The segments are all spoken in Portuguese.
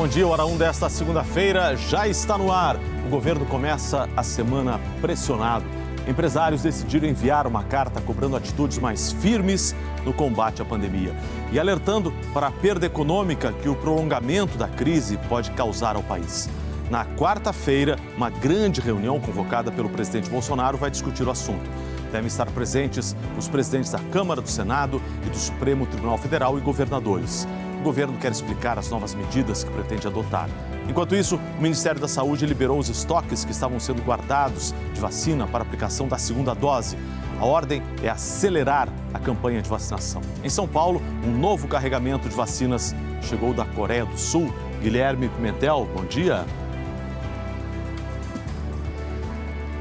bom dia. O Hora 1 desta segunda-feira já está no ar. O governo começa a semana pressionado. Empresários decidiram enviar uma carta cobrando atitudes mais firmes no combate à pandemia e alertando para a perda econômica que o prolongamento da crise pode causar ao país. Na quarta-feira, uma grande reunião convocada pelo presidente Bolsonaro vai discutir o assunto. Devem estar presentes os presidentes da Câmara, do Senado e do Supremo Tribunal Federal e governadores. O governo quer explicar as novas medidas que pretende adotar. Enquanto isso, o Ministério da Saúde liberou os estoques que estavam sendo guardados de vacina para aplicação da segunda dose. A ordem é acelerar a campanha de vacinação. Em São Paulo, um novo carregamento de vacinas chegou da Coreia do Sul. Guilherme Pimentel, bom dia.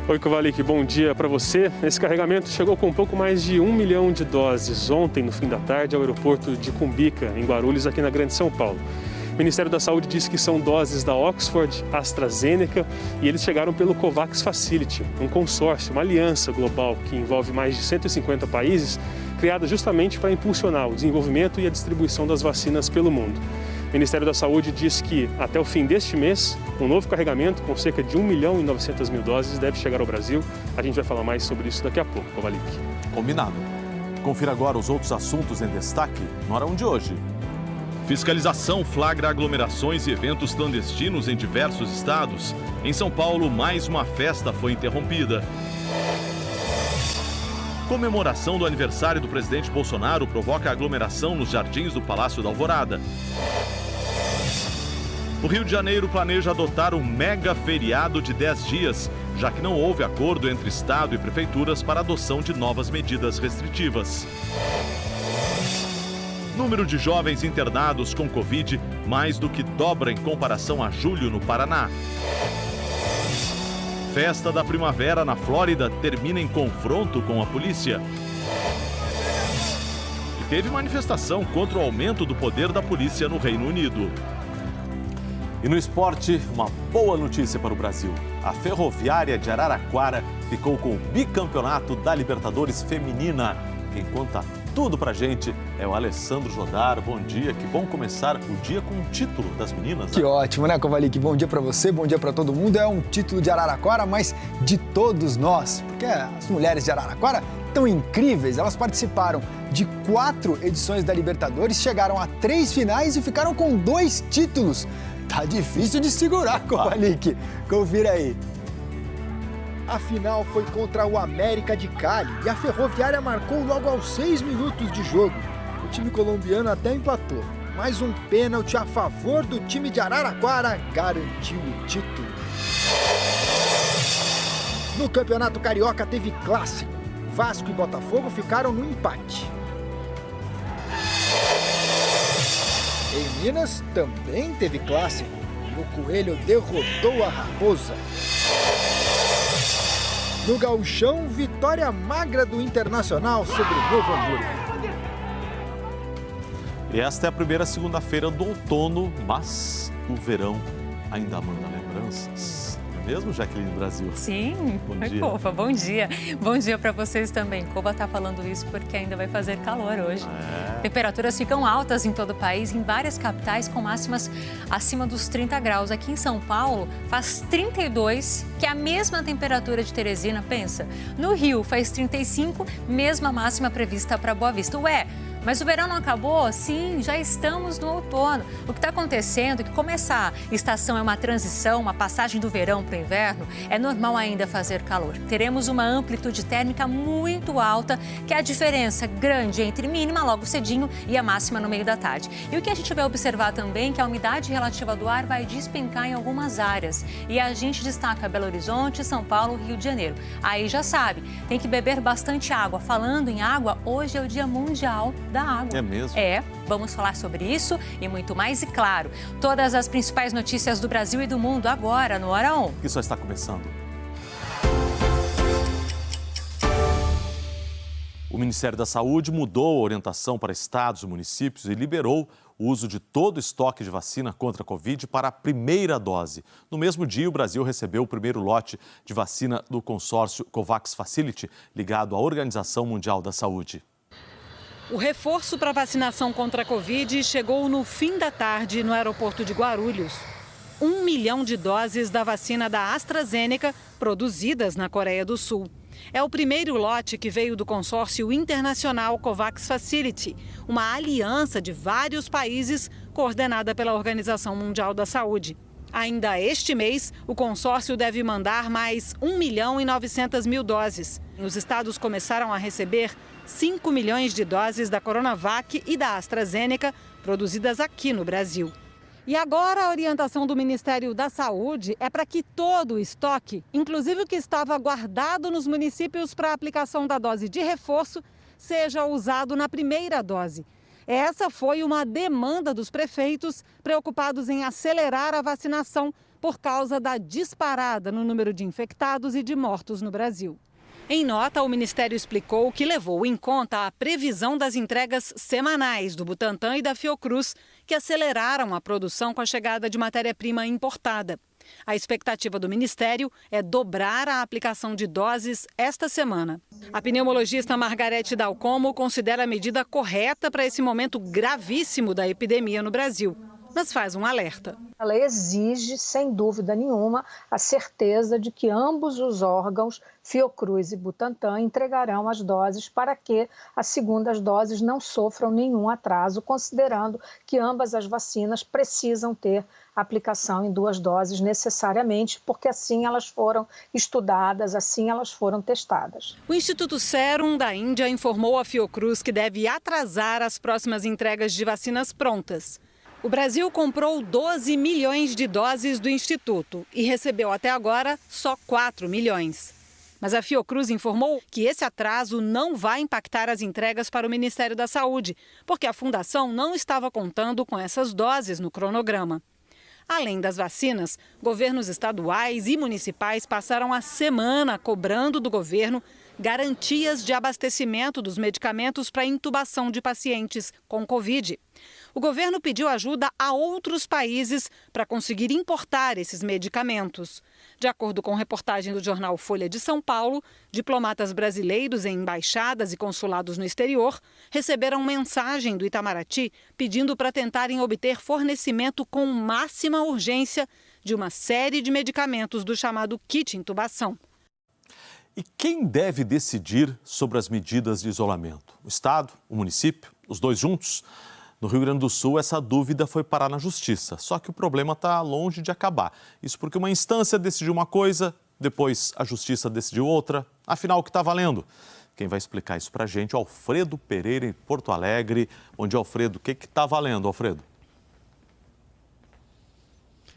Oi, Kovalik, bom dia para você. Esse carregamento chegou com um pouco mais de 1 milhão de doses ontem, no fim da tarde, ao aeroporto de Cumbica, em Guarulhos, aqui na Grande São Paulo. O Ministério da Saúde disse que são doses da Oxford, AstraZeneca, e eles chegaram pelo COVAX Facility, um consórcio, uma aliança global que envolve mais de 150 países, criada justamente para impulsionar o desenvolvimento e a distribuição das vacinas pelo mundo. O Ministério da Saúde diz que, até o fim deste mês, um novo carregamento com cerca de 1 milhão e 900 mil doses deve chegar ao Brasil. A gente vai falar mais sobre isso daqui a pouco, Kovalik. Combinado. Confira agora os outros assuntos em destaque no Hora 1 de hoje. Fiscalização flagra aglomerações e eventos clandestinos em diversos estados. Em São Paulo, mais uma festa foi interrompida. Comemoração do aniversário do presidente Bolsonaro provoca aglomeração nos jardins do Palácio da Alvorada. O Rio de Janeiro planeja adotar um mega feriado de 10 dias, já que não houve acordo entre Estado e prefeituras para a adoção de novas medidas restritivas. Número de jovens internados com Covid mais do que dobra em comparação a julho no Paraná. Festa da primavera na Flórida termina em confronto com a polícia. E teve manifestação contra o aumento do poder da polícia no Reino Unido. E no esporte, uma boa notícia para o Brasil. A Ferroviária de Araraquara ficou com o bicampeonato da Libertadores Feminina. Quem conta tudo pra gente é o Alessandro Jodar. Bom dia, que bom começar o dia com um título das meninas. Que ótimo, né, Kovalik? Bom dia pra você, bom dia pra todo mundo. É um título de Araraquara, mas de todos nós, porque as mulheres de Araraquara tão incríveis. Elas participaram de 4 edições da Libertadores, chegaram a 3 finais e ficaram com 2 títulos. Tá difícil de segurar, Kovalik. Confira aí. A final foi contra o América de Cali e a Ferroviária marcou logo aos 6 minutos de jogo. O time colombiano até empatou, mas um pênalti a favor do time de Araraquara garantiu o título. No Campeonato Carioca teve clássico. Vasco e Botafogo ficaram no empate. Em Minas também teve clássico e o Coelho derrotou a Raposa. No Gauchão, vitória magra do Internacional sobre o Novo Hamburgo. E esta é a primeira segunda-feira do outono, mas o verão ainda manda lembranças. Não é mesmo, Jaqueline Brasil? Sim, bom dia. Coba, bom dia. Bom dia para vocês também. Coba está falando isso porque ainda vai fazer calor hoje. Temperaturas ficam altas em todo o país, em várias capitais com máximas acima dos 30 graus. Aqui em São Paulo faz 32, que é a mesma temperatura de Teresina, pensa. No Rio faz 35, mesma máxima prevista para Boa Vista. Ué, mas o verão não acabou? Sim, já estamos no outono. O que está acontecendo é que, como essa estação é uma transição, uma passagem do verão para o inverno, é normal ainda fazer calor. Teremos uma amplitude térmica muito alta, que é a diferença grande entre mínima logo cedinho e a máxima no meio da tarde. E o que a gente vai observar também é que a umidade relativa do ar vai despencar em algumas áreas. E a gente destaca Belo Horizonte, São Paulo, Rio de Janeiro. Aí já sabe, tem que beber bastante água. Falando em água, hoje é o Dia Mundial da Água. É mesmo? Vamos falar sobre isso e muito mais. E claro, todas as principais notícias do Brasil e do mundo agora no Hora 1. Que só está começando. O Ministério da Saúde mudou a orientação para estados e municípios e liberou o uso de todo o estoque de vacina contra a Covid para a primeira dose. No mesmo dia, o Brasil recebeu o primeiro lote de vacina do consórcio COVAX Facility, ligado à Organização Mundial da Saúde. O reforço para a vacinação contra a Covid chegou no fim da tarde no aeroporto de Guarulhos. 1 milhão de doses da vacina da AstraZeneca produzidas na Coreia do Sul. É o primeiro lote que veio do consórcio internacional COVAX Facility, uma aliança de vários países coordenada pela Organização Mundial da Saúde. Ainda este mês, o consórcio deve mandar mais 1.900.000 doses. Os estados começaram a receber 5 milhões de doses da Coronavac e da AstraZeneca, produzidas aqui no Brasil. E agora a orientação do Ministério da Saúde é para que todo o estoque, inclusive o que estava guardado nos municípios para a aplicação da dose de reforço, seja usado na primeira dose. Essa foi uma demanda dos prefeitos preocupados em acelerar a vacinação por causa da disparada no número de infectados e de mortos no Brasil. Em nota, o Ministério explicou que levou em conta a previsão das entregas semanais do Butantan e da Fiocruz, que aceleraram a produção com a chegada de matéria-prima importada. A expectativa do Ministério é dobrar a aplicação de doses esta semana. A pneumologista Margarete Dalcomo considera a medida correta para esse momento gravíssimo da epidemia no Brasil, mas faz um alerta. Ela exige, sem dúvida nenhuma, a certeza de que ambos os órgãos, Fiocruz e Butantan, entregarão as doses para que as segundas doses não sofram nenhum atraso, considerando que ambas as vacinas precisam ter aplicação em 2 doses necessariamente, porque assim elas foram estudadas, assim elas foram testadas. O Instituto Serum da Índia informou a Fiocruz que deve atrasar as próximas entregas de vacinas prontas. O Brasil comprou 12 milhões de doses do Instituto e recebeu até agora só 4 milhões. Mas a Fiocruz informou que esse atraso não vai impactar as entregas para o Ministério da Saúde, porque a fundação não estava contando com essas doses no cronograma. Além das vacinas, governos estaduais e municipais passaram a semana cobrando do governo garantias de abastecimento dos medicamentos para intubação de pacientes com Covid. O governo pediu ajuda a outros países para conseguir importar esses medicamentos. De acordo com reportagem do jornal Folha de São Paulo, diplomatas brasileiros em embaixadas e consulados no exterior receberam mensagem do Itamaraty pedindo para tentarem obter fornecimento com máxima urgência de uma série de medicamentos do chamado kit intubação. E quem deve decidir sobre as medidas de isolamento? O Estado, o município, os dois juntos? No Rio Grande do Sul, essa dúvida foi parar na Justiça, só que o problema está longe de acabar. Isso porque uma instância decidiu uma coisa, depois a Justiça decidiu outra. Afinal, o que está valendo? Quem vai explicar isso para a gente é o Alfredo Pereira, em Porto Alegre. Bom dia, Alfredo. O que está valendo, Alfredo?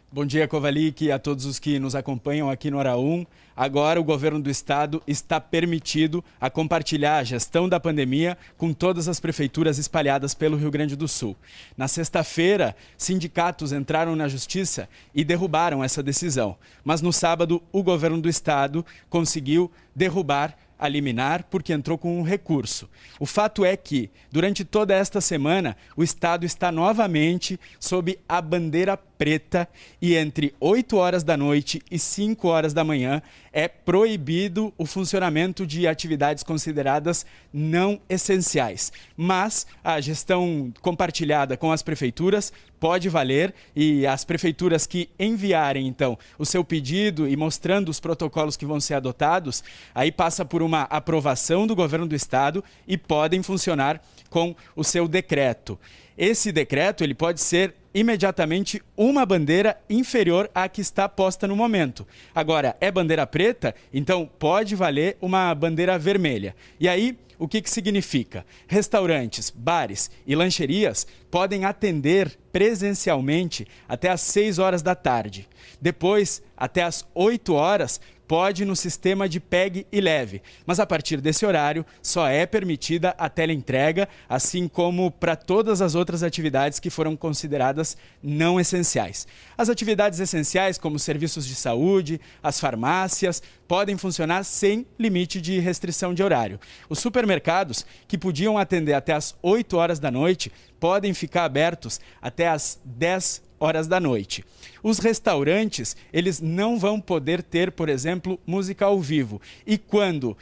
Bom dia, Kovalik, e a todos os que nos acompanham aqui no Hora 1. Agora o governo do estado está permitido a compartilhar a gestão da pandemia com todas as prefeituras espalhadas pelo Rio Grande do Sul. Na sexta-feira, sindicatos entraram na justiça e derrubaram essa decisão. Mas no sábado, o governo do estado conseguiu derrubar a liminar porque entrou com um recurso. O fato é que, durante toda esta semana, o estado está novamente sob a bandeira preta e entre 8 horas da noite e 5 horas da manhã é proibido o funcionamento de atividades consideradas não essenciais. Mas a gestão compartilhada com as prefeituras pode valer e as prefeituras que enviarem, então, o seu pedido e mostrando os protocolos que vão ser adotados, aí passa por uma aprovação do governo do estado e podem funcionar com o seu decreto. Esse decreto ele pode ser imediatamente uma bandeira inferior à que está posta no momento. Agora, é bandeira preta, então pode valer uma bandeira vermelha. E aí, o que significa? Restaurantes, bares e lancherias podem atender presencialmente até às 6 horas da tarde. Depois, até às 8 horas, pode no sistema de pegue e leve, mas a partir desse horário só é permitida a teleentrega, assim como para todas as outras atividades que foram consideradas não essenciais. As atividades essenciais, como serviços de saúde, as farmácias, podem funcionar sem limite de restrição de horário. Os supermercados, que podiam atender até às 8 horas da noite, podem ficar abertos até às 10 horas da noite. Os restaurantes, eles não vão poder ter, por exemplo, música ao vivo. E quando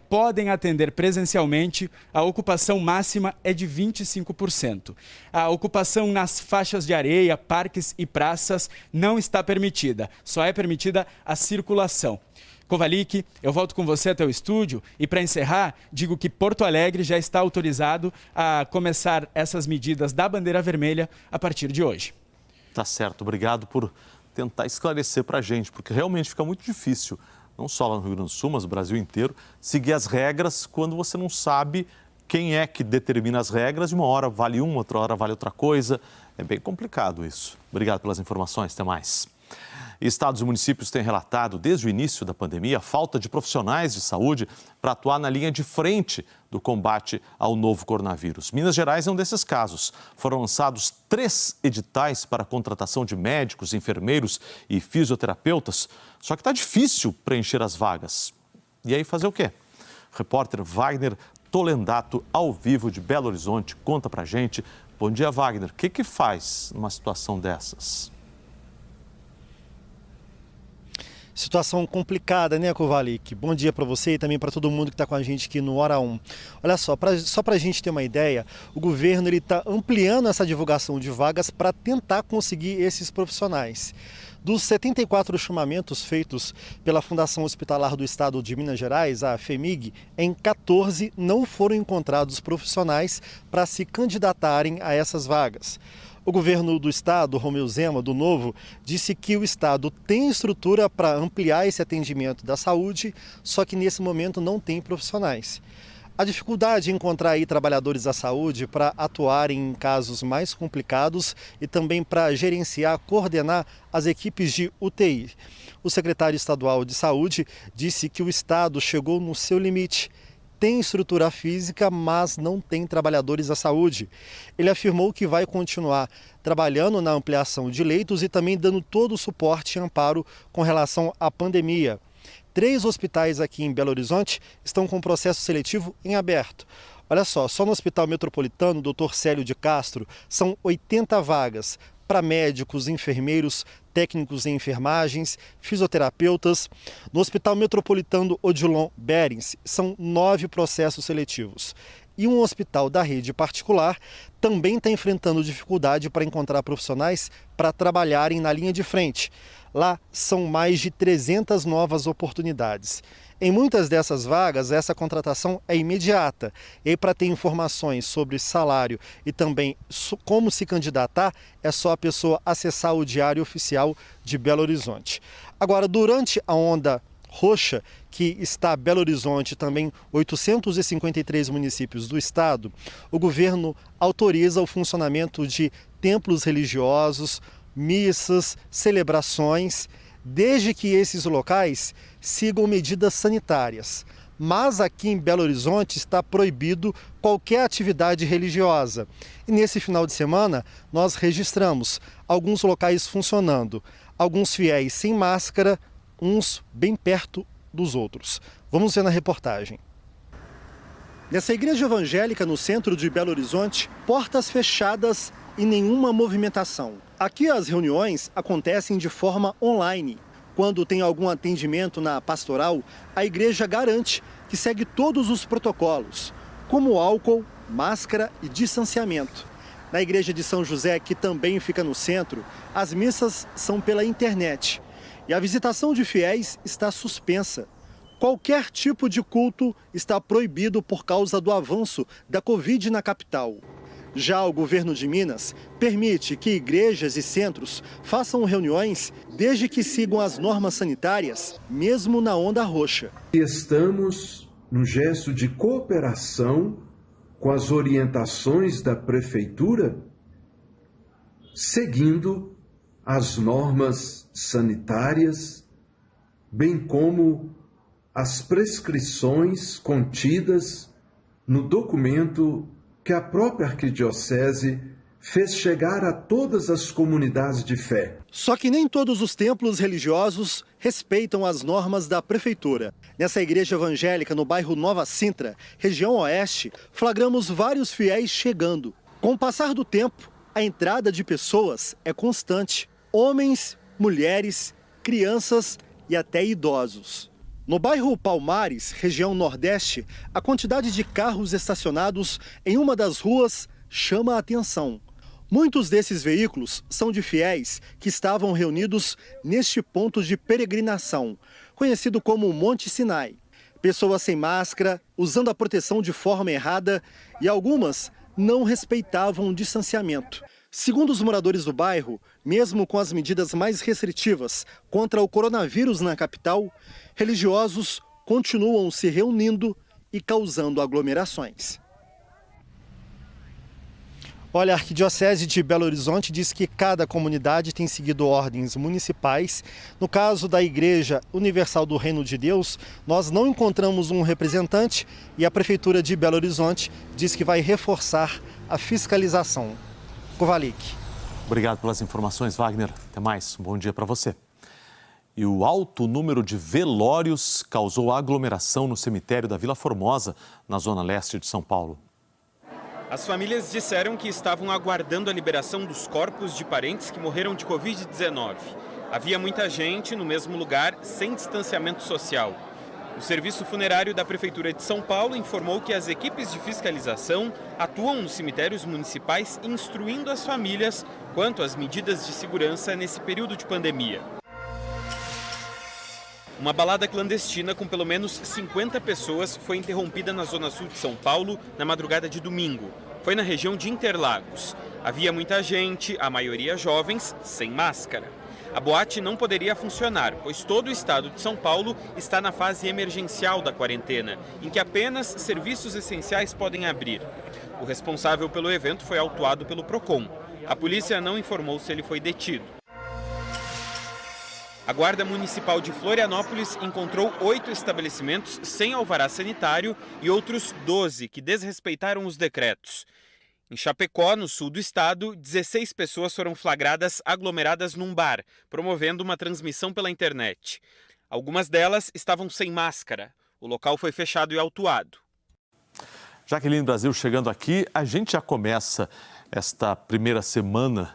podem atender presencialmente, a ocupação máxima é de 25%. A ocupação nas faixas de areia, parques e praças não está permitida. Só é permitida a circulação. Kovalik, eu volto com você até o estúdio e, para encerrar, digo que Porto Alegre já está autorizado a começar essas medidas da bandeira vermelha a partir de hoje. Tá certo, obrigado por tentar esclarecer para a gente, porque realmente fica muito difícil, não só lá no Rio Grande do Sul, mas no Brasil inteiro, seguir as regras quando você não sabe quem é que determina as regras. De uma hora vale uma, outra hora vale outra coisa. É bem complicado isso. Obrigado pelas informações, até mais. Estados e municípios têm relatado, desde o início da pandemia, a falta de profissionais de saúde para atuar na linha de frente do combate ao novo coronavírus. Minas Gerais é um desses casos. Foram lançados 3 editais para a contratação de médicos, enfermeiros e fisioterapeutas, só que está difícil preencher as vagas. E aí fazer o quê? O repórter Wagner Tolendato, ao vivo de Belo Horizonte, conta pra gente. Bom dia, Wagner. O que faz numa situação dessas? Situação complicada, né, Kovalik? Bom dia para você e também para todo mundo que está com a gente aqui no Hora 1. Olha só, só para a gente ter uma ideia, o governo está ampliando essa divulgação de vagas para tentar conseguir esses profissionais. Dos 74 chamamentos feitos pela Fundação Hospitalar do Estado de Minas Gerais, a FHEMIG, em 14 não foram encontrados profissionais para se candidatarem a essas vagas. O governo do estado, Romeu Zema, do Novo, disse que o estado tem estrutura para ampliar esse atendimento da saúde, só que nesse momento não tem profissionais. A dificuldade em encontrar aí trabalhadores da saúde para atuarem em casos mais complicados e também para gerenciar, coordenar as equipes de UTI. O secretário estadual de saúde disse que o estado chegou no seu limite. Tem estrutura física, mas não tem trabalhadores da saúde. Ele afirmou que vai continuar trabalhando na ampliação de leitos e também dando todo o suporte e amparo com relação à pandemia. 3 hospitais aqui em Belo Horizonte estão com processo seletivo em aberto. Olha só no Hospital Metropolitano, Dr. Célio de Castro, são 80 vagas para médicos, enfermeiros, técnicos em enfermagens, fisioterapeutas. No Hospital Metropolitano Odilon Berens, são 9 processos seletivos. E um hospital da rede particular também está enfrentando dificuldade para encontrar profissionais para trabalharem na linha de frente. Lá são mais de 300 novas oportunidades. Em muitas dessas vagas, essa contratação é imediata. E aí, para ter informações sobre salário e também como se candidatar, é só a pessoa acessar o Diário Oficial de Belo Horizonte. Agora, durante a onda roxa, que está Belo Horizonte e também 853 municípios do estado, o governo autoriza o funcionamento de templos religiosos, missas, celebrações, desde que esses locais sigam medidas sanitárias. Mas aqui em Belo Horizonte está proibido qualquer atividade religiosa. E nesse final de semana nós registramos alguns locais funcionando, alguns fiéis sem máscara, uns bem perto dos outros. Vamos ver na reportagem. Nessa igreja evangélica no centro de Belo Horizonte, portas fechadas e nenhuma movimentação. Aqui as reuniões acontecem de forma online. Quando tem algum atendimento na pastoral, a igreja garante que segue todos os protocolos, como álcool, máscara e distanciamento. Na igreja de São José, que também fica no centro, as missas são pela internet e a visitação de fiéis está suspensa. Qualquer tipo de culto está proibido por causa do avanço da Covid na capital. Já o governo de Minas permite que igrejas e centros façam reuniões desde que sigam as normas sanitárias, mesmo na onda roxa. Estamos num gesto de cooperação com as orientações da prefeitura, seguindo as normas sanitárias, bem como as prescrições contidas no documento que a própria arquidiocese fez chegar a todas as comunidades de fé. Só que nem todos os templos religiosos respeitam as normas da prefeitura. Nessa igreja evangélica no bairro Nova Sintra, região oeste, flagramos vários fiéis chegando. Com o passar do tempo, a entrada de pessoas é constante. Homens, mulheres, crianças e até idosos. No bairro Palmares, região Nordeste, a quantidade de carros estacionados em uma das ruas chama a atenção. Muitos desses veículos são de fiéis que estavam reunidos neste ponto de peregrinação, conhecido como Monte Sinai. Pessoas sem máscara, usando a proteção de forma errada e algumas não respeitavam o distanciamento. Segundo os moradores do bairro, mesmo com as medidas mais restritivas contra o coronavírus na capital, religiosos continuam se reunindo e causando aglomerações. Olha, a Arquidiocese de Belo Horizonte diz que cada comunidade tem seguido ordens municipais. No caso da Igreja Universal do Reino de Deus, nós não encontramos um representante e a Prefeitura de Belo Horizonte diz que vai reforçar a fiscalização. Kovalik. Obrigado pelas informações, Wagner. Até mais. Um bom dia para você. E o alto número de velórios causou aglomeração no cemitério da Vila Formosa, na zona leste de São Paulo. As famílias disseram que estavam aguardando a liberação dos corpos de parentes que morreram de Covid-19. Havia muita gente no mesmo lugar, sem distanciamento social. O Serviço Funerário da Prefeitura de São Paulo informou que as equipes de fiscalização atuam nos cemitérios municipais instruindo as famílias quanto às medidas de segurança nesse período de pandemia. Uma balada clandestina com pelo menos 50 pessoas foi interrompida na zona sul de São Paulo na madrugada de domingo. Foi na região de Interlagos. Havia muita gente, a maioria jovens, sem máscara. A boate não poderia funcionar, pois todo o estado de São Paulo está na fase emergencial da quarentena, em que apenas serviços essenciais podem abrir. O responsável pelo evento foi autuado pelo Procon. A polícia não informou se ele foi detido. A Guarda Municipal de Florianópolis encontrou 8 estabelecimentos sem alvará sanitário e outros 12 que desrespeitaram os decretos. Em Chapecó, no sul do estado, 16 pessoas foram flagradas aglomeradas num bar, promovendo uma transmissão pela internet. Algumas delas estavam sem máscara. O local foi fechado e autuado. Jaqueline Brasil chegando aqui, a gente já começa esta primeira semana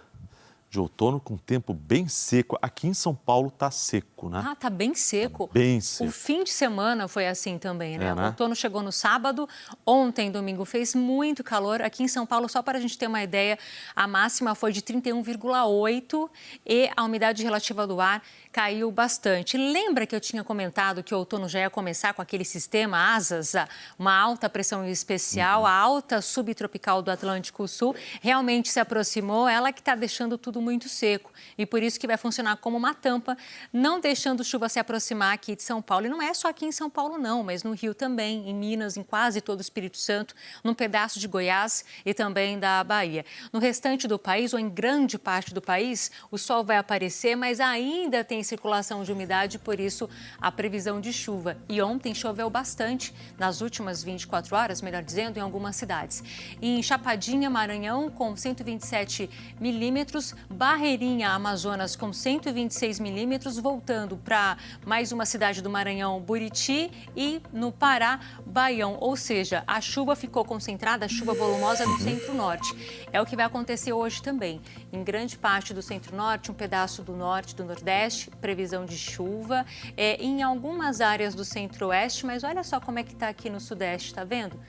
de outono com tempo bem seco. Aqui em São Paulo tá seco, né? Ah, tá bem seco. Tá bem seco. O fim de semana foi assim também, né? É, né? O outono chegou no sábado, ontem, domingo, fez muito calor. Aqui em São Paulo, só para a gente ter uma ideia, a máxima foi de 31,8 e a umidade relativa do ar caiu bastante. Lembra que eu tinha comentado que o outono já ia começar com aquele sistema ASAS, uma alta pressão especial, a alta subtropical do Atlântico Sul, realmente se aproximou, ela que está deixando tudo muito seco e por isso que vai funcionar como uma tampa, não deixando chuva se aproximar aqui de São Paulo. E não é só aqui em São Paulo não, mas no Rio também, em Minas, em quase todo o Espírito Santo, num pedaço de Goiás e também da Bahia. No restante do país, ou em grande parte do país, o sol vai aparecer, mas ainda tem circulação de umidade, por isso a previsão de chuva. E ontem choveu bastante, nas últimas 24 horas, melhor dizendo, em algumas cidades. Em Chapadinha, Maranhão, com 127 milímetros, Barreirinha, Amazonas, com 126 milímetros, voltando para mais uma cidade do Maranhão, Buriti, e no Pará, Baião. Ou seja, a chuva ficou concentrada, a chuva volumosa no centro-norte. É o que vai acontecer hoje também. Em grande parte do centro-norte, um pedaço do norte, do nordeste, previsão de chuva. Em algumas áreas do centro-oeste, mas olha só como é que está aqui no sudeste, tá vendo?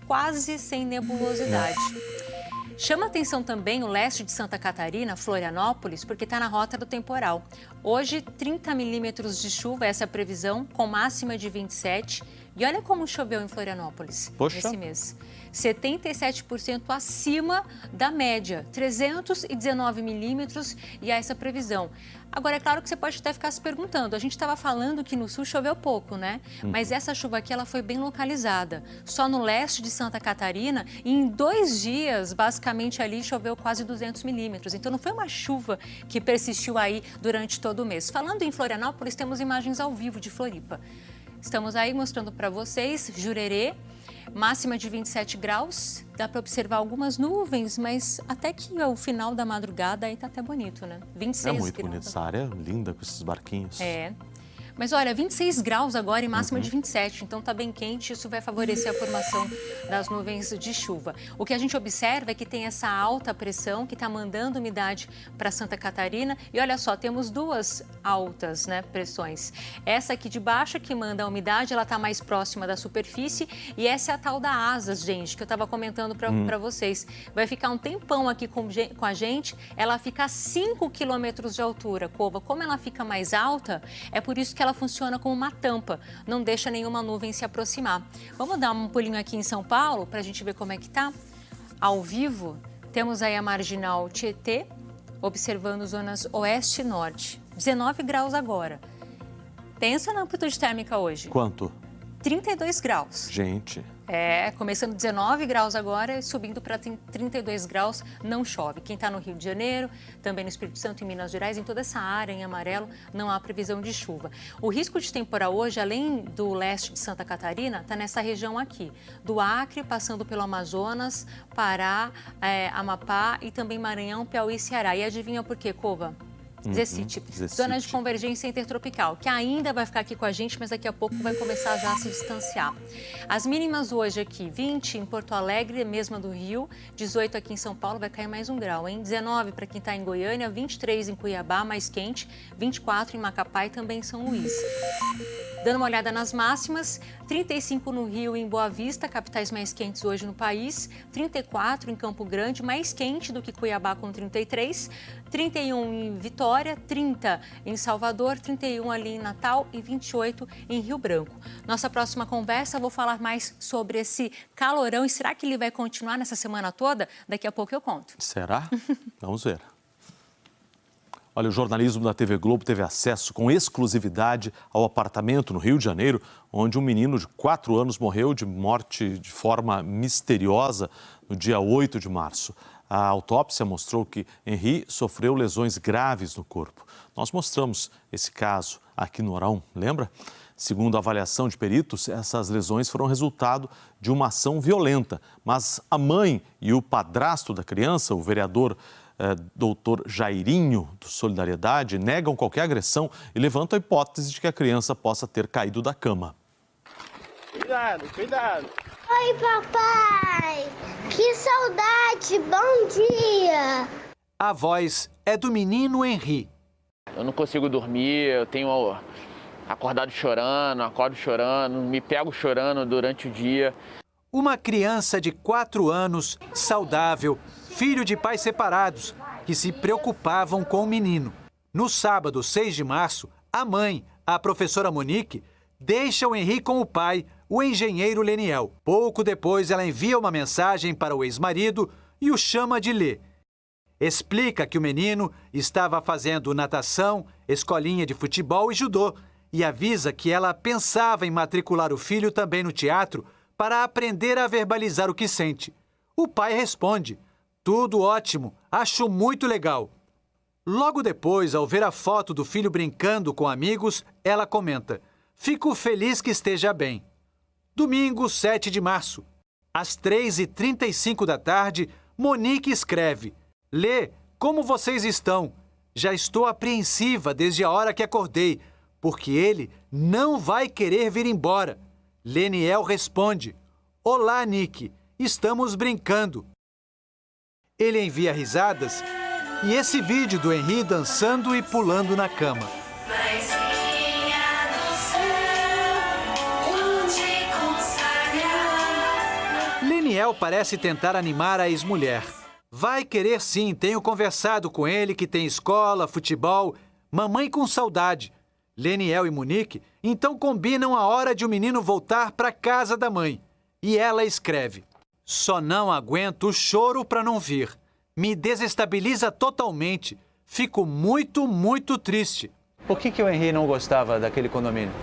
Quase sem nebulosidade. Chama atenção também o leste de Santa Catarina, Florianópolis, porque está na rota do temporal. Hoje, 30 milímetros de chuva, essa é a previsão, com máxima de 27. E olha como choveu em Florianópolis nesse mês. 77% acima da média, 319 milímetros e essa previsão. Agora, é claro que você pode até ficar se perguntando, a gente estava falando que no sul choveu pouco, né? Mas essa chuva aqui, ela foi bem localizada. Só no leste de Santa Catarina, e em 2 dias, basicamente ali choveu quase 200 milímetros. Então, não foi uma chuva que persistiu aí durante todo o mês. Falando em Florianópolis, temos imagens ao vivo de Floripa. Estamos aí mostrando para vocês Jurerê, máxima de 27 graus. Dá para observar algumas nuvens, mas até que ao final da madrugada aí tá até bonito, né? 26 graus. É muito bonito essa área, linda com esses barquinhos. Mas olha, 26 graus agora e máxima de 27, então tá bem quente, isso vai favorecer a formação das nuvens de chuva. O que a gente observa é que tem essa alta pressão que está mandando umidade para Santa Catarina e olha só, temos duas altas, né, pressões. Essa aqui de baixo que manda a umidade, ela está mais próxima da superfície e essa é a tal da asas, gente, que eu estava comentando para vocês. Vai ficar um tempão aqui com a gente, ela fica a 5 quilômetros de altura, Cova. Como ela fica mais alta, é por isso que ela funciona como uma tampa, não deixa nenhuma nuvem se aproximar. Vamos dar um pulinho aqui em São Paulo para a gente ver como é que tá. Ao vivo, temos aí a marginal Tietê, observando zonas oeste e norte. 19 graus agora. Pensa na amplitude térmica hoje. Quanto? 32 graus. Gente. Começando 19 graus agora e subindo para 32 graus, não chove. Quem está no Rio de Janeiro, também no Espírito Santo e Minas Gerais, em toda essa área em amarelo, não há previsão de chuva. O risco de temporal hoje, além do leste de Santa Catarina, está nessa região aqui, do Acre, passando pelo Amazonas, Pará, Amapá e também Maranhão, Piauí e Ceará. E adivinha por quê, Cova? Zecite, zona de convergência intertropical, que ainda vai ficar aqui com a gente, mas daqui a pouco vai começar já a se distanciar. As mínimas hoje aqui, 20 em Porto Alegre, mesma do Rio, 18 aqui em São Paulo, vai cair mais 1 grau, hein? 19 para quem está em Goiânia, 23 em Cuiabá, mais quente, 24 em Macapá e também em São Luís. Dando uma olhada nas máximas, 35 no Rio e em Boa Vista, capitais mais quentes hoje no país, 34 em Campo Grande, mais quente do que Cuiabá com 33, 31 em Vitória, 30 em Salvador, 31 ali em Natal e 28 em Rio Branco. Nossa próxima conversa, vou falar mais sobre esse calorão e será que ele vai continuar nessa semana toda? Daqui a pouco eu conto. Será? Vamos ver. Olha, o jornalismo da TV Globo teve acesso com exclusividade ao apartamento no Rio de Janeiro, onde um menino de 4 anos morreu de morte de forma misteriosa no dia 8 de março. A autópsia mostrou que Henri sofreu lesões graves no corpo. Nós mostramos esse caso aqui no Hora 1, lembra? Segundo a avaliação de peritos, essas lesões foram resultado de uma ação violenta. Mas a mãe e o padrasto da criança, o vereador Dr. Jairinho, do Solidariedade, negam qualquer agressão e levantam a hipótese de que a criança possa ter caído da cama. Cuidado, cuidado. Oi, papai. Que saudade, bom dia. A voz é do menino Henri. Eu não consigo dormir, eu tenho acordado chorando, acordo chorando, me pego chorando durante o dia. Uma criança de 4 anos, saudável, filho de pais separados, que se preocupavam com o menino. No sábado, 6 de março, a mãe, a professora Monique, deixa o Henri com o pai, o engenheiro Leniel. Pouco depois, ela envia uma mensagem para o ex-marido e o chama de Lê. Explica que o menino estava fazendo natação, escolinha de futebol e judô e avisa que ela pensava em matricular o filho também no teatro para aprender a verbalizar o que sente. O pai responde: tudo ótimo, acho muito legal. Logo depois, ao ver a foto do filho brincando com amigos, ela comenta: fico feliz que esteja bem. Domingo, 7 de março. Às 3h35 da tarde, Monique escreve: Lê, como vocês estão? Já estou apreensiva desde a hora que acordei, porque ele não vai querer vir embora. Leniel responde: olá, Nick, estamos brincando. Ele envia risadas e esse vídeo do Henri dançando e pulando na cama. Leniel parece tentar animar a ex-mulher. Vai querer sim, tenho conversado com ele que tem escola, futebol, mamãe com saudade. Leniel e Monique então combinam a hora de o menino voltar para casa da mãe. E ela escreve: só não aguento o choro para não vir. Me desestabiliza totalmente. Fico muito, muito triste. Por que o Henri não gostava daquele condomínio?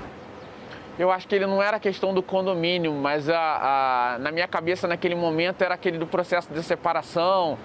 Eu acho que ele não era questão do condomínio, mas na minha cabeça naquele momento era aquele do processo de separação,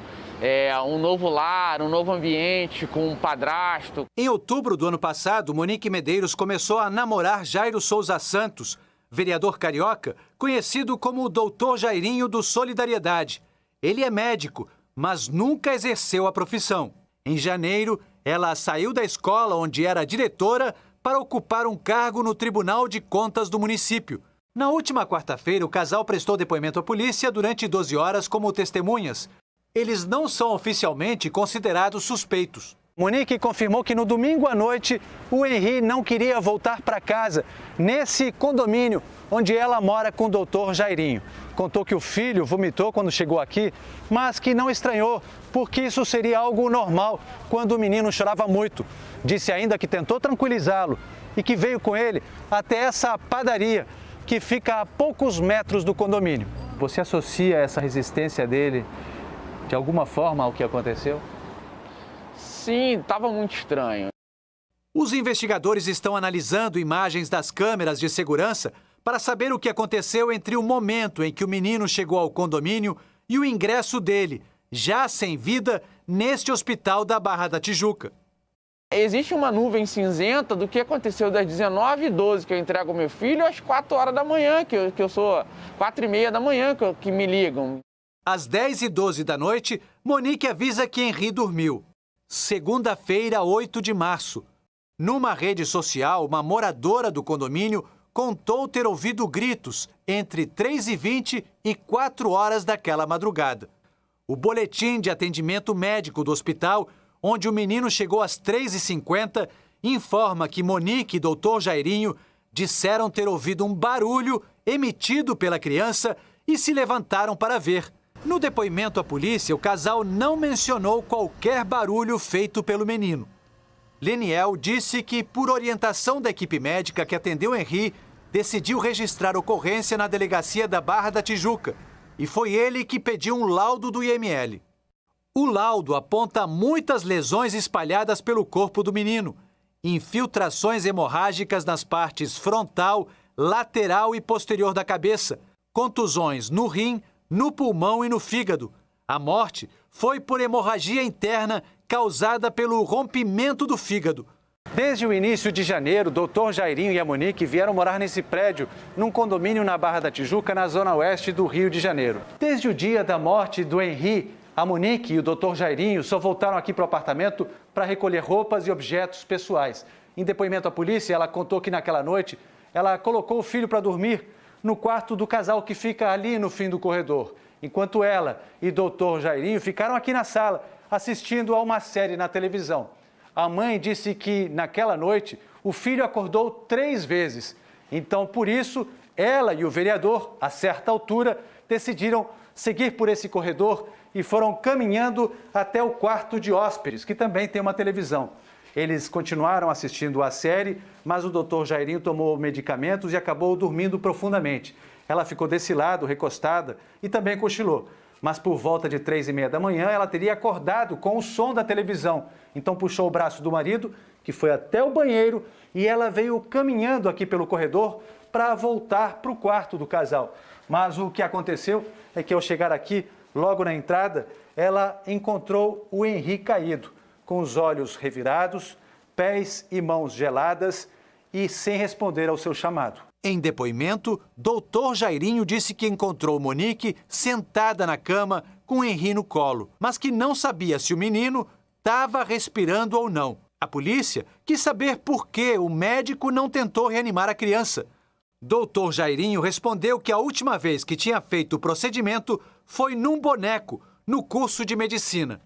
um novo lar, um novo ambiente, com um padrasto. Em outubro do ano passado, Monique Medeiros começou a namorar Jairo Souza Santos, vereador carioca, conhecido como o Dr. Jairinho do Solidariedade. Ele é médico, mas nunca exerceu a profissão. Em janeiro, ela saiu da escola onde era diretora para ocupar um cargo no Tribunal de Contas do município. Na última quarta-feira, o casal prestou depoimento à polícia durante 12 horas como testemunhas. Eles não são oficialmente considerados suspeitos. Monique confirmou que no domingo à noite o Henri não queria voltar para casa, nesse condomínio onde ela mora com o doutor Jairinho. Contou que o filho vomitou quando chegou aqui, mas que não estranhou, porque isso seria algo normal quando o menino chorava muito. Disse ainda que tentou tranquilizá-lo e que veio com ele até essa padaria, que fica a poucos metros do condomínio. Você associa essa resistência dele de alguma forma ao que aconteceu? Sim, estava muito estranho. Os investigadores estão analisando imagens das câmeras de segurança para saber o que aconteceu entre o momento em que o menino chegou ao condomínio e o ingresso dele, já sem vida, neste hospital da Barra da Tijuca. Existe uma nuvem cinzenta do que aconteceu das 19h12 que eu entrego ao meu filho às 4 horas da manhã, que eu sou 4h30 da manhã que me ligam. Às 10h12 da noite, Monique avisa que Henri dormiu. Segunda-feira, 8 de março. Numa rede social, uma moradora do condomínio contou ter ouvido gritos entre 3h20 e 4 horas daquela madrugada. O boletim de atendimento médico do hospital, onde o menino chegou às 3h50, informa que Monique e doutor Jairinho disseram ter ouvido um barulho emitido pela criança e se levantaram para ver. No depoimento à polícia, o casal não mencionou qualquer barulho feito pelo menino. Leniel disse que, por orientação da equipe médica que atendeu Henri, decidiu registrar ocorrência na delegacia da Barra da Tijuca e foi ele que pediu um laudo do IML. O laudo aponta muitas lesões espalhadas pelo corpo do menino, infiltrações hemorrágicas nas partes frontal, lateral e posterior da cabeça, contusões no rim, no pulmão e no fígado. A morte foi por hemorragia interna causada pelo rompimento do fígado. Desde o início de janeiro, o doutor Jairinho e a Monique vieram morar nesse prédio, num condomínio na Barra da Tijuca, na zona oeste do Rio de Janeiro. Desde o dia da morte do Henri, a Monique e o doutor Jairinho só voltaram aqui para o apartamento para recolher roupas e objetos pessoais. Em depoimento à polícia, ela contou que naquela noite ela colocou o filho para dormir no quarto do casal que fica ali no fim do corredor, enquanto ela e o doutor Jairinho ficaram aqui na sala assistindo a uma série na televisão. A mãe disse que naquela noite o filho acordou 3 vezes. Então, por isso, ela e o vereador, a certa altura, decidiram seguir por esse corredor e foram caminhando até o quarto de hóspedes, que também tem uma televisão. Eles continuaram assistindo a série, mas o doutor Jairinho tomou medicamentos e acabou dormindo profundamente. Ela ficou desse lado, recostada, e também cochilou. Mas por volta de 3h30 da manhã, ela teria acordado com o som da televisão. Então puxou o braço do marido, que foi até o banheiro, e ela veio caminhando aqui pelo corredor para voltar para o quarto do casal. Mas o que aconteceu é que ao chegar aqui, logo na entrada, ela encontrou o Henri caído, com os olhos revirados, pés e mãos geladas e sem responder ao seu chamado. Em depoimento, doutor Jairinho disse que encontrou Monique sentada na cama com Henri no colo, mas que não sabia se o menino estava respirando ou não. A polícia quis saber por que o médico não tentou reanimar a criança. Doutor Jairinho respondeu que a última vez que tinha feito o procedimento foi num boneco, no curso de medicina.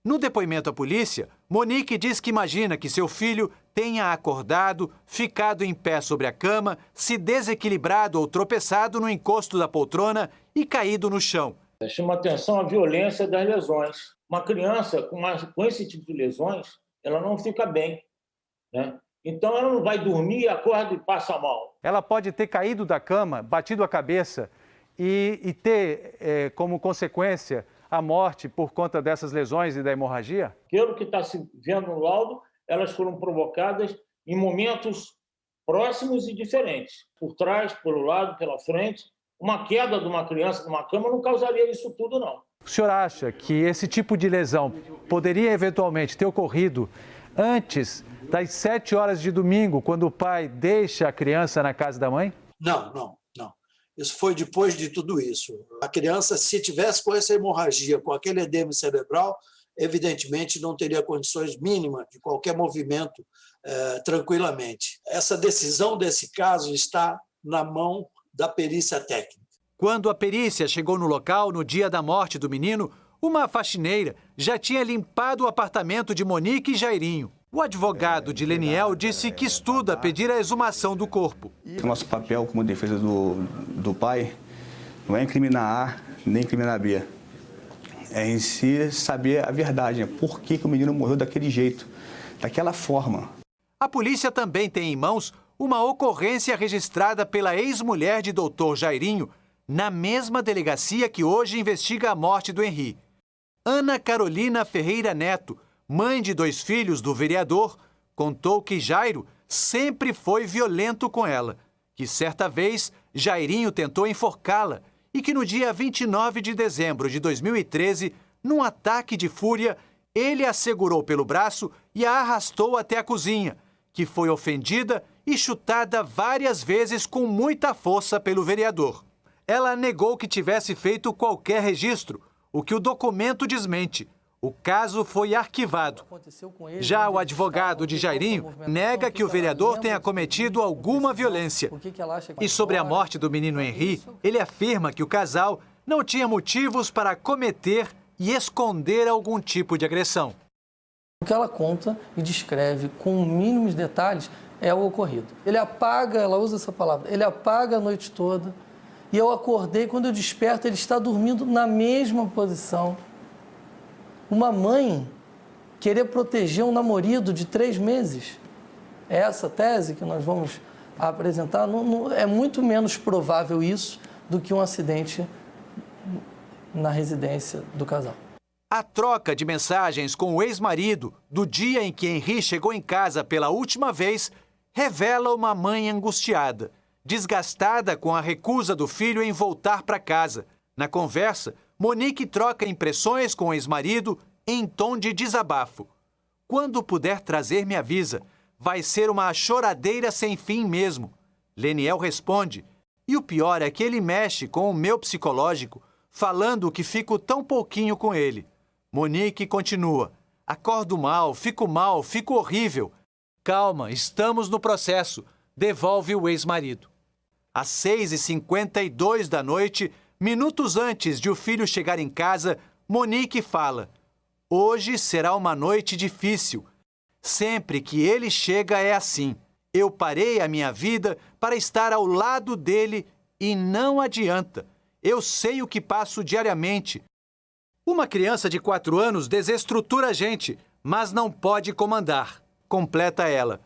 No depoimento à polícia, Monique diz que imagina que seu filho tenha acordado, ficado em pé sobre a cama, se desequilibrado ou tropeçado no encosto da poltrona e caído no chão. Chama atenção a violência das lesões. Uma criança com esse tipo de lesões, ela não fica bem, né? Então ela não vai dormir, acorda e passa mal. Ela pode ter caído da cama, batido a cabeça e ter como consequência a morte por conta dessas lesões e da hemorragia? Pelo que está se vendo no laudo, elas foram provocadas em momentos próximos e diferentes. Por trás, pelo lado, pela frente. Uma queda de uma criança numa cama não causaria isso tudo, não. O senhor acha que esse tipo de lesão poderia eventualmente ter ocorrido antes das 7 horas de domingo, quando o pai deixa a criança na casa da mãe? Não. Isso foi depois de tudo isso. A criança, se tivesse com essa hemorragia, com aquele edema cerebral, evidentemente não teria condições mínimas de qualquer movimento tranquilamente. Essa decisão desse caso está na mão da perícia técnica. Quando a perícia chegou no local no dia da morte do menino, uma faxineira já tinha limpado o apartamento de Monique e Jairinho. O advogado de Leniel disse que estuda pedir a exumação do corpo. O nosso papel como defesa do pai não é incriminar A nem incriminar B. É em si saber a verdade, né? Por que o menino morreu daquele jeito, daquela forma. A polícia também tem em mãos uma ocorrência registrada pela ex-mulher de Dr. Jairinho na mesma delegacia que hoje investiga a morte do Henri. Ana Carolina Ferreira Neto, mãe de 2 filhos do vereador, contou que Jairo sempre foi violento com ela, que certa vez Jairinho tentou enforcá-la e que no dia 29 de dezembro de 2013, num ataque de fúria, ele a segurou pelo braço e a arrastou até a cozinha, que foi ofendida e chutada várias vezes com muita força pelo vereador. Ela negou que tivesse feito qualquer registro, o que o documento desmente. O caso foi arquivado. Já o advogado de Jairinho nega que o vereador tenha cometido alguma violência. E sobre a morte do menino Henri, ele afirma que o casal não tinha motivos para cometer e esconder algum tipo de agressão. O que ela conta e descreve com mínimos detalhes é o ocorrido. Ele apaga, ela usa essa palavra, ele apaga a noite toda. E eu acordei, quando eu desperto, ele está dormindo na mesma posição. Uma mãe querer proteger um namorado de 3 meses. É essa tese que nós vamos apresentar. É muito menos provável isso do que um acidente na residência do casal. A troca de mensagens com o ex-marido do dia em que Henri chegou em casa pela última vez revela uma mãe angustiada, desgastada com a recusa do filho em voltar para casa. Na conversa, Monique troca impressões com o ex-marido em tom de desabafo. Quando puder trazer, me avisa. Vai ser uma choradeira sem fim mesmo. Leniel responde. E o pior é que ele mexe com o meu psicológico, falando que fico tão pouquinho com ele. Monique continua. Acordo mal, fico horrível. Calma, estamos no processo. Devolve o ex-marido. Às 6h52 da noite, minutos antes de o filho chegar em casa, Monique fala: hoje será uma noite difícil. Sempre que ele chega é assim. Eu parei a minha vida para estar ao lado dele e não adianta. Eu sei o que passo diariamente. Uma criança de 4 anos desestrutura a gente, mas não pode comandar. Completa ela.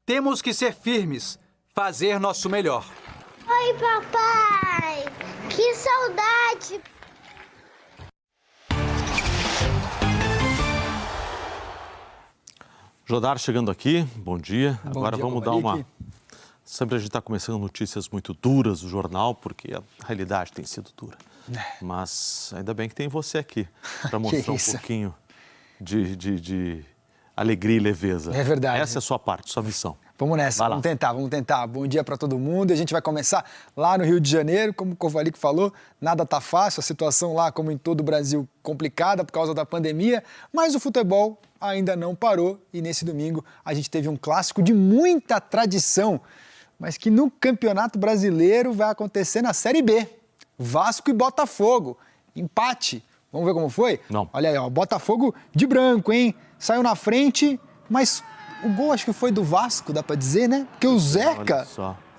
Temos que ser firmes, fazer nosso melhor. Oi, papai! Que saudade! Jodar chegando aqui, bom dia. Bom Agora dia, vamos dar uma... Sempre a gente está começando notícias muito duras do jornal, porque a realidade tem sido dura. Mas ainda bem que tem você aqui para mostrar um pouquinho de alegria e leveza. É verdade. Essa é a sua parte, sua missão. Vamos nessa, vamos tentar. Bom dia para todo mundo. A gente vai começar lá no Rio de Janeiro, como o Kovalik falou, nada tá fácil, a situação lá, como em todo o Brasil, complicada por causa da pandemia, mas o futebol ainda não parou e nesse domingo a gente teve um clássico de muita tradição, mas que no Campeonato Brasileiro vai acontecer na Série B. Vasco e Botafogo, empate. Vamos ver como foi? Não. Olha aí, ó, Botafogo de branco, hein? Saiu na frente, mas o gol acho que foi do Vasco, dá pra dizer, né? Porque o Zeca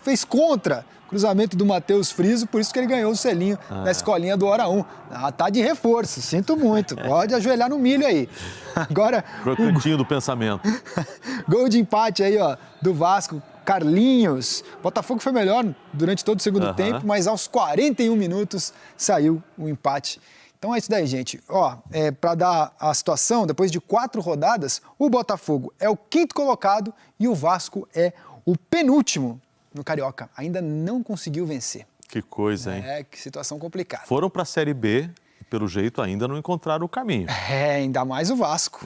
fez contra. Cruzamento do Matheus Friso, por isso que ele ganhou o selinho da escolinha do Hora 1. Tá de reforço, sinto muito. Pode ajoelhar no milho aí. Agora... Crocantinho do pensamento. Gol de empate aí, ó, do Vasco. Carlinhos. Botafogo foi melhor durante todo o segundo tempo, mas aos 41 minutos saiu o empate. Então é isso daí, gente. Ó, para dar a situação, depois de 4 rodadas, o Botafogo é o 5º colocado e o Vasco é o penúltimo no Carioca. Ainda não conseguiu vencer. Que coisa, hein? Que situação complicada. Foram para a Série B e, pelo jeito, ainda não encontraram o caminho. Ainda mais o Vasco.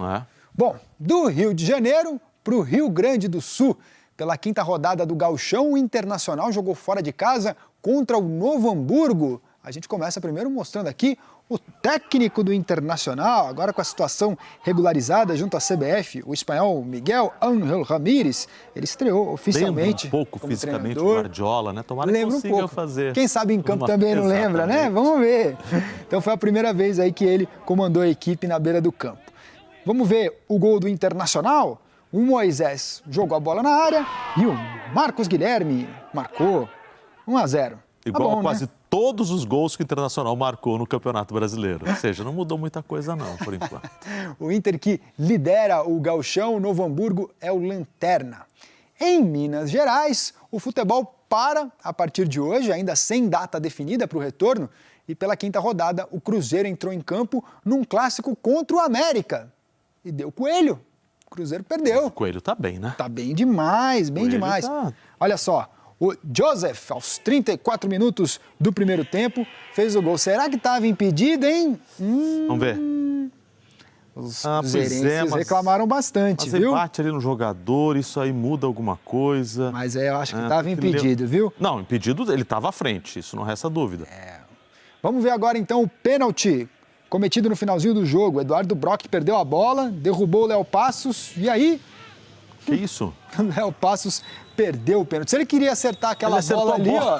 Bom, do Rio de Janeiro para o Rio Grande do Sul. Pela 5ª rodada do Gauchão, o Internacional jogou fora de casa contra o Novo Hamburgo. A gente começa primeiro mostrando aqui o técnico do Internacional, agora com a situação regularizada junto à CBF, o espanhol Miguel Ángel Ramírez. Ele estreou oficialmente. Lembra um pouco como fisicamente treinador. o Guardiola, né? Tomara que consiga fazer. Quem sabe em campo também não lembra, né? Vamos ver. Então foi a primeira vez aí que ele comandou a equipe na beira do campo. Vamos ver o gol do Internacional? O Moisés jogou a bola na área e o Marcos Guilherme marcou 1-0. Igual a quase todos os gols que o Internacional marcou no Campeonato Brasileiro. Ou seja, não mudou muita coisa não, por enquanto. O Inter que lidera o Gauchão, o Novo Hamburgo é o lanterna. Em Minas Gerais, o futebol para a partir de hoje, ainda sem data definida para o retorno. E pela quinta rodada, o Cruzeiro entrou em campo num clássico contra o América. E deu coelho. O Cruzeiro perdeu. O coelho tá bem, né? Tá bem demais, bem demais. Tá... Olha só. O Joseph, aos 34 minutos do primeiro tempo, fez o gol. Será que estava impedido, hein? Vamos ver. Os cruzeirenses reclamaram bastante, viu? Mas bate ali no jogador, isso aí muda alguma coisa. Mas eu acho que estava impedido, viu? Não, impedido, ele estava à frente, isso não resta dúvida. Vamos ver agora, então, o pênalti cometido no finalzinho do jogo. O Eduardo Brock perdeu a bola, derrubou o Léo Passos, e aí... Que isso? O Léo Passos perdeu o pênalti. Se ele queria acertar aquela bola ali, ó,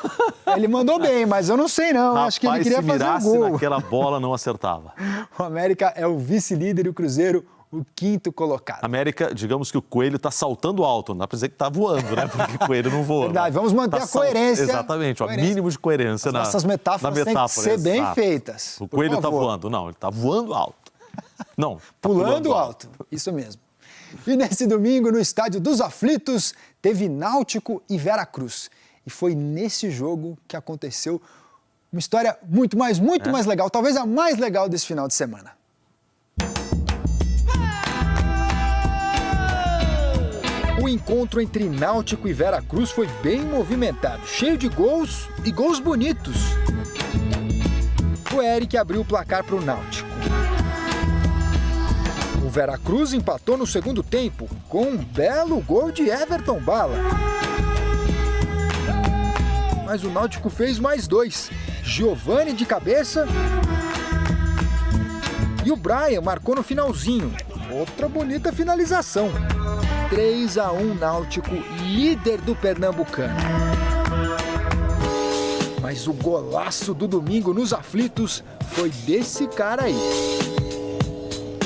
ele mandou bem, mas eu não sei não. Rapaz, acho que ele queria fazer o gol. Naquela bola não acertava. O América é o vice-líder e o Cruzeiro o quinto colocado. América, digamos que o coelho está saltando alto, não dá para dizer que está voando, né? Porque o coelho não voa. Verdade, vamos manter a coerência. Exatamente, o mínimo de coerência. Nossas metáforas têm que ser bem feitas. O coelho está voando, não, ele está voando alto. Não, tá pulando alto, isso mesmo. E nesse domingo, no Estádio dos Aflitos, teve Náutico e Veracruz. E foi nesse jogo que aconteceu uma história muito mais legal, talvez a mais legal desse final de semana. O encontro entre Náutico e Veracruz foi bem movimentado, cheio de gols e gols bonitos. O Eric abriu o placar para o Náutico. O Veracruz empatou no segundo tempo com um belo gol de Everton Bala. Mas o Náutico fez mais dois. Giovani de cabeça e o Brian marcou no finalzinho. Outra bonita finalização. 3-1 Náutico, líder do Pernambucano. Mas o golaço do domingo nos Aflitos foi desse cara aí.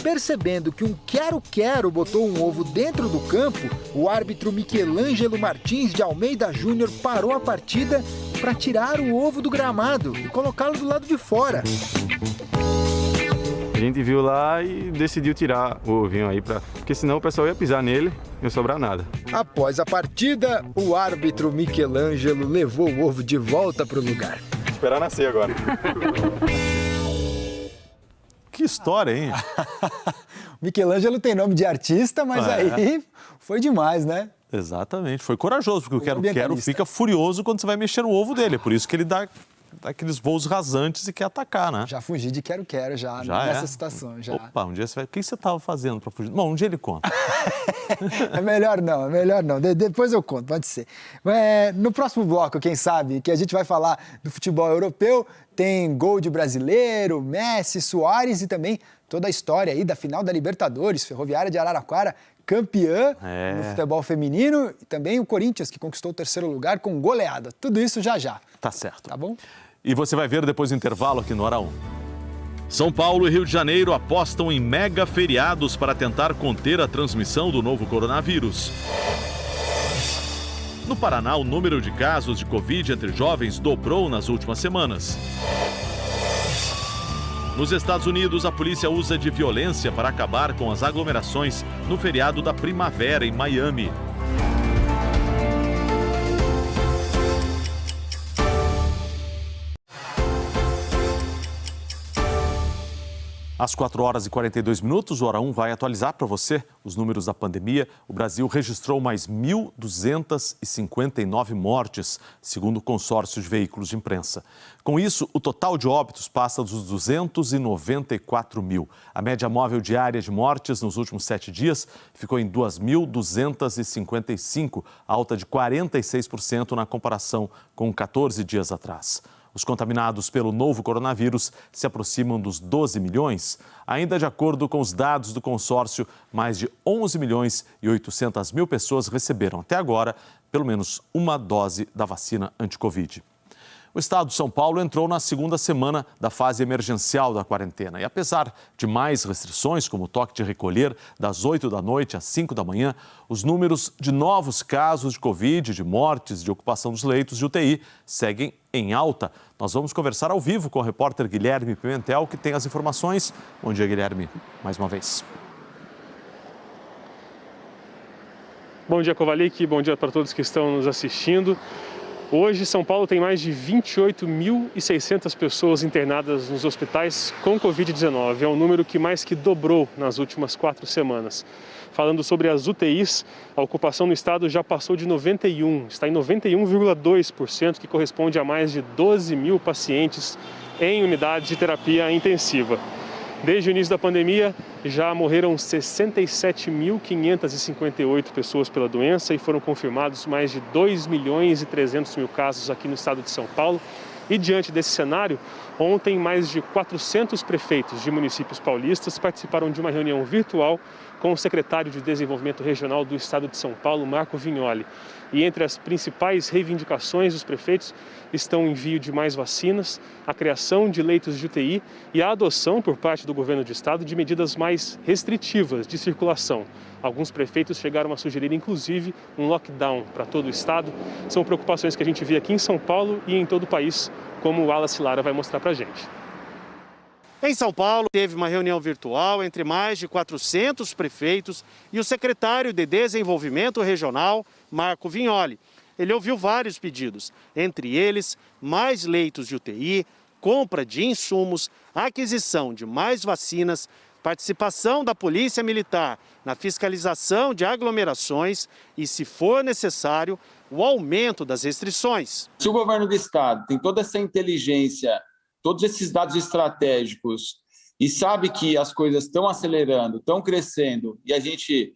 Percebendo que um quero-quero botou um ovo dentro do campo, o árbitro Michelangelo Martins de Almeida Júnior parou a partida para tirar o ovo do gramado e colocá-lo do lado de fora. A gente viu lá e decidiu tirar o ovinho aí, porque senão o pessoal ia pisar nele e não sobrar nada. Após a partida, o árbitro Michelangelo levou o ovo de volta para o lugar. Esperar nascer agora. Que história, hein? Michelangelo tem nome de artista, mas aí foi demais, né? Exatamente, foi corajoso, porque o quero fica furioso quando você vai mexer no ovo dele. É por isso que ele dá aqueles voos rasantes e quer atacar, né? Já fugi de quero-quero já nessa situação. Já. Opa, um dia você vai... O que você estava fazendo para fugir? Bom, um dia ele conta. É melhor não. Depois eu conto, pode ser. No próximo bloco, quem sabe, que a gente vai falar do futebol europeu, tem gol de brasileiro, Messi, Suárez e também toda a história aí da final da Libertadores, Ferroviária de Araraquara, campeã no futebol feminino, e também o Corinthians, que conquistou o terceiro lugar com goleada. Tudo isso já. Tá certo. Tá bom? E você vai ver depois do intervalo aqui no Hora 1. São Paulo e Rio de Janeiro apostam em mega feriados para tentar conter a transmissão do novo coronavírus. No Paraná, o número de casos de Covid entre jovens dobrou nas últimas semanas. Nos Estados Unidos, a polícia usa de violência para acabar com as aglomerações no feriado da primavera em Miami. Às 4h42, o Hora 1 vai atualizar para você os números da pandemia. O Brasil registrou mais 1.259 mortes, segundo o consórcio de veículos de imprensa. Com isso, o total de óbitos passa dos 294 mil. A média móvel diária de mortes nos últimos 7 dias ficou em 2.255, alta de 46% na comparação com 14 dias atrás. Os contaminados pelo novo coronavírus se aproximam dos 12 milhões. Ainda de acordo com os dados do consórcio, mais de 11 milhões e 800 mil pessoas receberam até agora pelo menos uma dose da vacina anti-Covid. O estado de São Paulo entrou na segunda semana da fase emergencial da quarentena. E apesar de mais restrições, como o toque de recolher das 8 da noite às 5 da manhã, os números de novos casos de Covid, de mortes, de ocupação dos leitos de UTI seguem em alta. Nós vamos conversar ao vivo com o repórter Guilherme Pimentel, que tem as informações. Bom dia, Guilherme, mais uma vez. Bom dia, Kovalik. Bom dia para todos que estão nos assistindo. Hoje, São Paulo tem mais de 28.600 pessoas internadas nos hospitais com Covid-19. É um número que mais que dobrou nas últimas 4 semanas. Falando sobre as UTIs, a ocupação no estado já passou de 91%, está em 91,2%, que corresponde a mais de 12 mil pacientes em unidades de terapia intensiva. Desde o início da pandemia, já morreram 67.558 pessoas pela doença e foram confirmados mais de 2.300.000 casos aqui no estado de São Paulo. E diante desse cenário, ontem mais de 400 prefeitos de municípios paulistas participaram de uma reunião virtual com o secretário de Desenvolvimento Regional do estado de São Paulo, Marco Vignoli. E entre as principais reivindicações dos prefeitos estão o envio de mais vacinas, a criação de leitos de UTI e a adoção por parte do governo do estado de medidas mais restritivas de circulação. Alguns prefeitos chegaram a sugerir, inclusive, um lockdown para todo o estado. São preocupações que a gente vê aqui em São Paulo e em todo o país, como o Wallace Lara vai mostrar para a gente. Em São Paulo, teve uma reunião virtual entre mais de 400 prefeitos e o secretário de Desenvolvimento Regional, Marco Vignoli. Ele ouviu vários pedidos, entre eles mais leitos de UTI, compra de insumos, aquisição de mais vacinas, participação da Polícia Militar na fiscalização de aglomerações e, se for necessário, o aumento das restrições. Se o governo do estado tem toda essa inteligência, todos esses dados estratégicos e sabe que as coisas estão acelerando, estão crescendo e a gente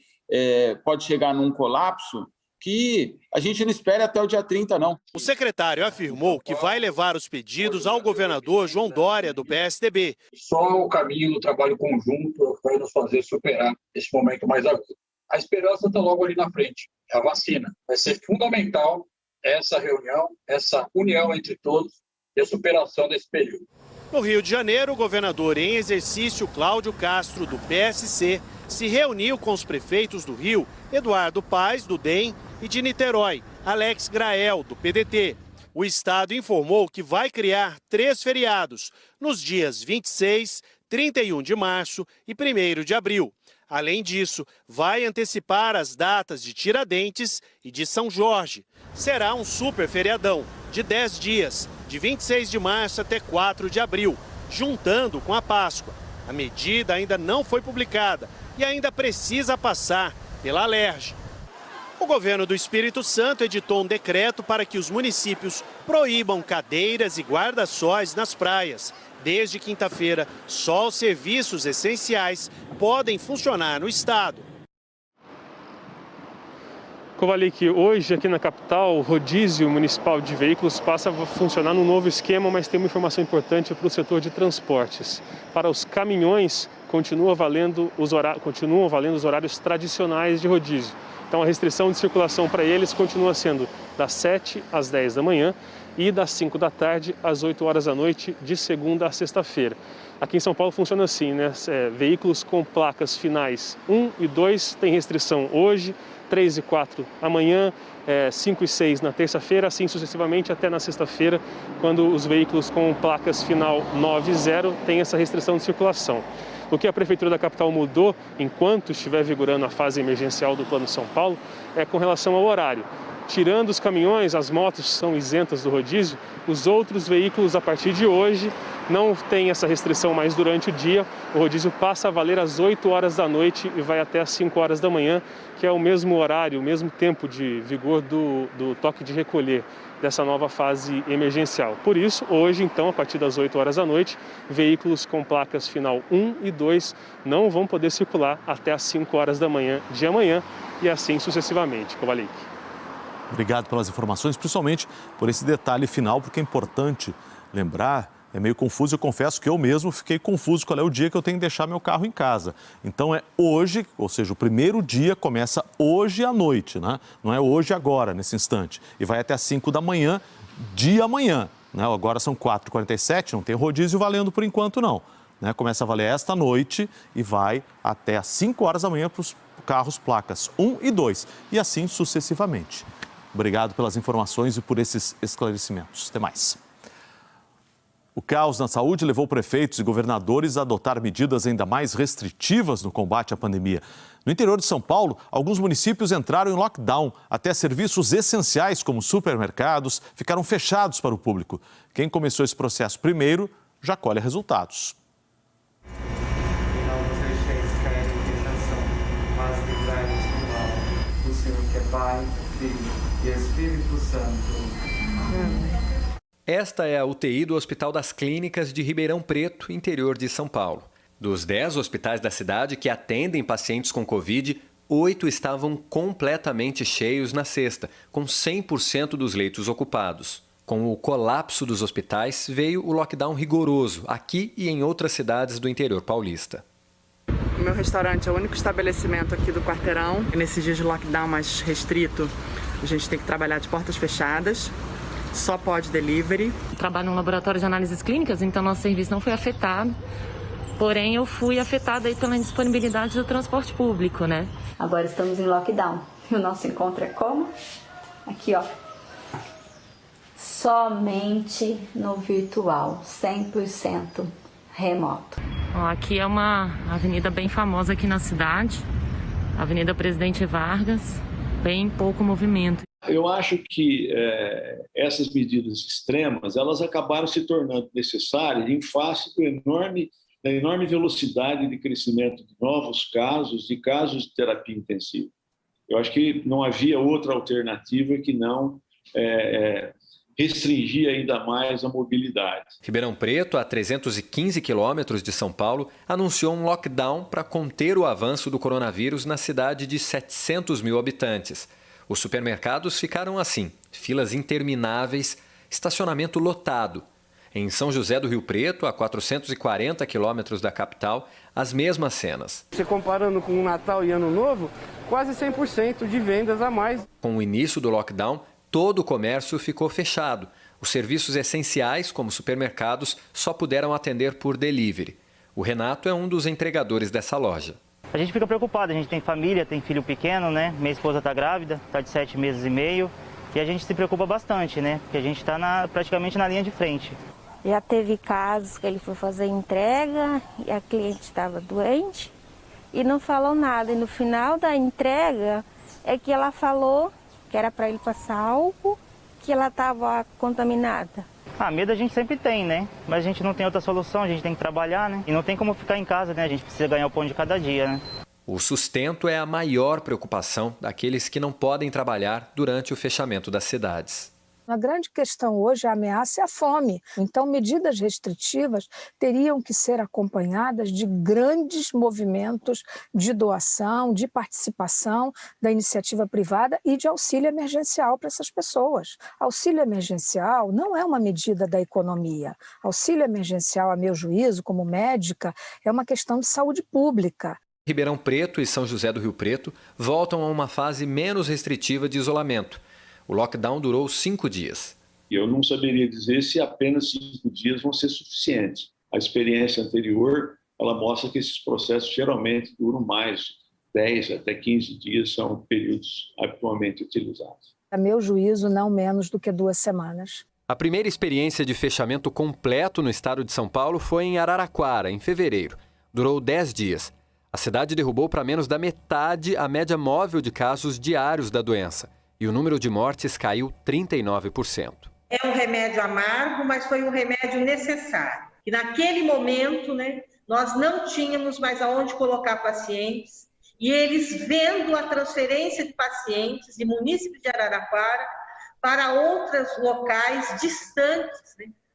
pode chegar num colapso, que a gente não espera até o dia 30, não. O secretário afirmou que vai levar os pedidos ao governador João Dória, do PSDB. Só o caminho do trabalho conjunto vai nos fazer superar esse momento mais agudo. A esperança está logo ali na frente, é a vacina. Vai ser fundamental essa reunião, essa união entre todos e a superação desse período. No Rio de Janeiro, o governador em exercício, Cláudio Castro, do PSC, se reuniu com os prefeitos do Rio, Eduardo Paes, do DEM, e de Niterói, Alex Grael, do PDT. O estado informou que vai criar 3 feriados, nos dias 26, 31 de março e 1º de abril. Além disso, vai antecipar as datas de Tiradentes e de São Jorge. Será um super feriadão de 10 dias, de 26 de março até 4 de abril, juntando com a Páscoa. A medida ainda não foi publicada e ainda precisa passar pela Alerj. O governo do Espírito Santo editou um decreto para que os municípios proíbam cadeiras e guarda-sóis nas praias. Desde quinta-feira, só os serviços essenciais podem funcionar no estado. Kovalik, hoje aqui na capital, o rodízio municipal de veículos passa a funcionar num novo esquema, mas tem uma informação importante para o setor de transportes. Para os caminhões, continuam valendo os horários tradicionais de rodízio. Então a restrição de circulação para eles continua sendo das 7 às 10 da manhã e das 5 da tarde às 8 horas da noite, de segunda a sexta-feira. Aqui em São Paulo funciona assim, né? Veículos com placas finais 1 e 2 tem restrição hoje, 3 e 4 amanhã, 5 e 6 na terça-feira, assim sucessivamente até na sexta-feira, quando os veículos com placas final 9 e 0 têm essa restrição de circulação. O que a Prefeitura da capital mudou, enquanto estiver vigorando a fase emergencial do Plano São Paulo, é com relação ao horário. Tirando os caminhões, as motos são isentas do rodízio, os outros veículos, a partir de hoje, não têm essa restrição mais durante o dia. O rodízio passa a valer às 8 horas da noite e vai até às 5 horas da manhã, que é o mesmo horário, o mesmo tempo de vigor do toque de recolher dessa nova fase emergencial. Por isso, hoje, então, a partir das 8 horas da noite, veículos com placas final 1 e 2 não vão poder circular até às 5 horas da manhã de amanhã e assim sucessivamente. Kovalik. Obrigado pelas informações, principalmente por esse detalhe final, porque é importante lembrar, é meio confuso. Eu confesso que eu mesmo fiquei confuso qual é o dia que eu tenho que deixar meu carro em casa. Então é hoje, ou seja, o primeiro dia começa hoje à noite, né? Não é hoje agora, nesse instante. E vai até às 5 da manhã de amanhã, né? Agora são 4h47, não tem rodízio valendo por enquanto não. Né? Começa a valer esta noite e vai até às 5 horas da manhã para os carros placas 1 e 2 e assim sucessivamente. Obrigado pelas informações e por esses esclarecimentos. Até mais. O caos na saúde levou prefeitos e governadores a adotar medidas ainda mais restritivas no combate à pandemia. No interior de São Paulo, alguns municípios entraram em lockdown. Até serviços essenciais, como supermercados, ficaram fechados para o público. Quem começou esse processo primeiro já colhe resultados. Pai, Filho e Espírito Santo. Esta é a UTI do Hospital das Clínicas de Ribeirão Preto, interior de São Paulo. Dos 10 hospitais da cidade que atendem pacientes com Covid, 8 estavam completamente cheios na sexta, com 100% dos leitos ocupados. Com o colapso dos hospitais, veio o lockdown rigoroso, aqui e em outras cidades do interior paulista. O meu restaurante é o único estabelecimento aqui do quarteirão. E nesses dias de lockdown mais restrito, a gente tem que trabalhar de portas fechadas. Só pode delivery. Trabalho no laboratório de análises clínicas, então nosso serviço não foi afetado. Porém, eu fui afetada aí pela indisponibilidade do transporte público, né? Agora estamos em lockdown. E o nosso encontro é como? Aqui, ó. Somente no virtual, 100% remoto. Aqui é uma avenida bem famosa aqui na cidade, Avenida Presidente Vargas, bem pouco movimento. Eu acho que essas medidas extremas, elas acabaram se tornando necessárias em face da enorme velocidade de crescimento de novos casos e casos de terapia intensiva. Eu acho que não havia outra alternativa que não restringir ainda mais a mobilidade. Ribeirão Preto, a 315 quilômetros de São Paulo, anunciou um lockdown para conter o avanço do coronavírus na cidade de 700 mil habitantes. Os supermercados ficaram assim, filas intermináveis, estacionamento lotado. Em São José do Rio Preto, a 440 quilômetros da capital, as mesmas cenas. Se comparando com o Natal e Ano Novo, quase 100% de vendas a mais. Com o início do lockdown, todo o comércio ficou fechado. Os serviços essenciais, como supermercados, só puderam atender por delivery. O Renato é um dos entregadores dessa loja. A gente fica preocupado, a gente tem família, tem filho pequeno, né? Minha esposa está grávida, está de 7 meses e meio. E a gente se preocupa bastante, né? Porque a gente está praticamente na linha de frente. Já teve casos que ele foi fazer entrega e a cliente estava doente e não falou nada. E no final da entrega é que ela falou que era para ele passar álcool, que ela estava contaminada. Medo a gente sempre tem, né? Mas a gente não tem outra solução, a gente tem que trabalhar, né? E não tem como ficar em casa, né? A gente precisa ganhar o pão de cada dia, né? O sustento é a maior preocupação daqueles que não podem trabalhar durante o fechamento das cidades. A grande questão hoje, a ameaça é a fome. Então, medidas restritivas teriam que ser acompanhadas de grandes movimentos de doação, de participação da iniciativa privada e de auxílio emergencial para essas pessoas. Auxílio emergencial não é uma medida da economia. Auxílio emergencial, a meu juízo, como médica, é uma questão de saúde pública. Ribeirão Preto e São José do Rio Preto voltam a uma fase menos restritiva de isolamento. O lockdown durou 5 dias. Eu não saberia dizer se apenas 5 dias vão ser suficientes. A experiência anterior, ela mostra que esses processos geralmente duram mais, 10 até 15 dias são períodos habitualmente utilizados. A meu juízo, não menos do que 2 semanas. A primeira experiência de fechamento completo no estado de São Paulo foi em Araraquara, em fevereiro. Durou 10 dias. A cidade derrubou para menos da metade a média móvel de casos diários da doença. E o número de mortes caiu 39%. É um remédio amargo, mas foi um remédio necessário. E naquele momento, nós não tínhamos mais aonde colocar pacientes, e eles vendo a transferência de pacientes de município de Araraquara para outros locais distantes,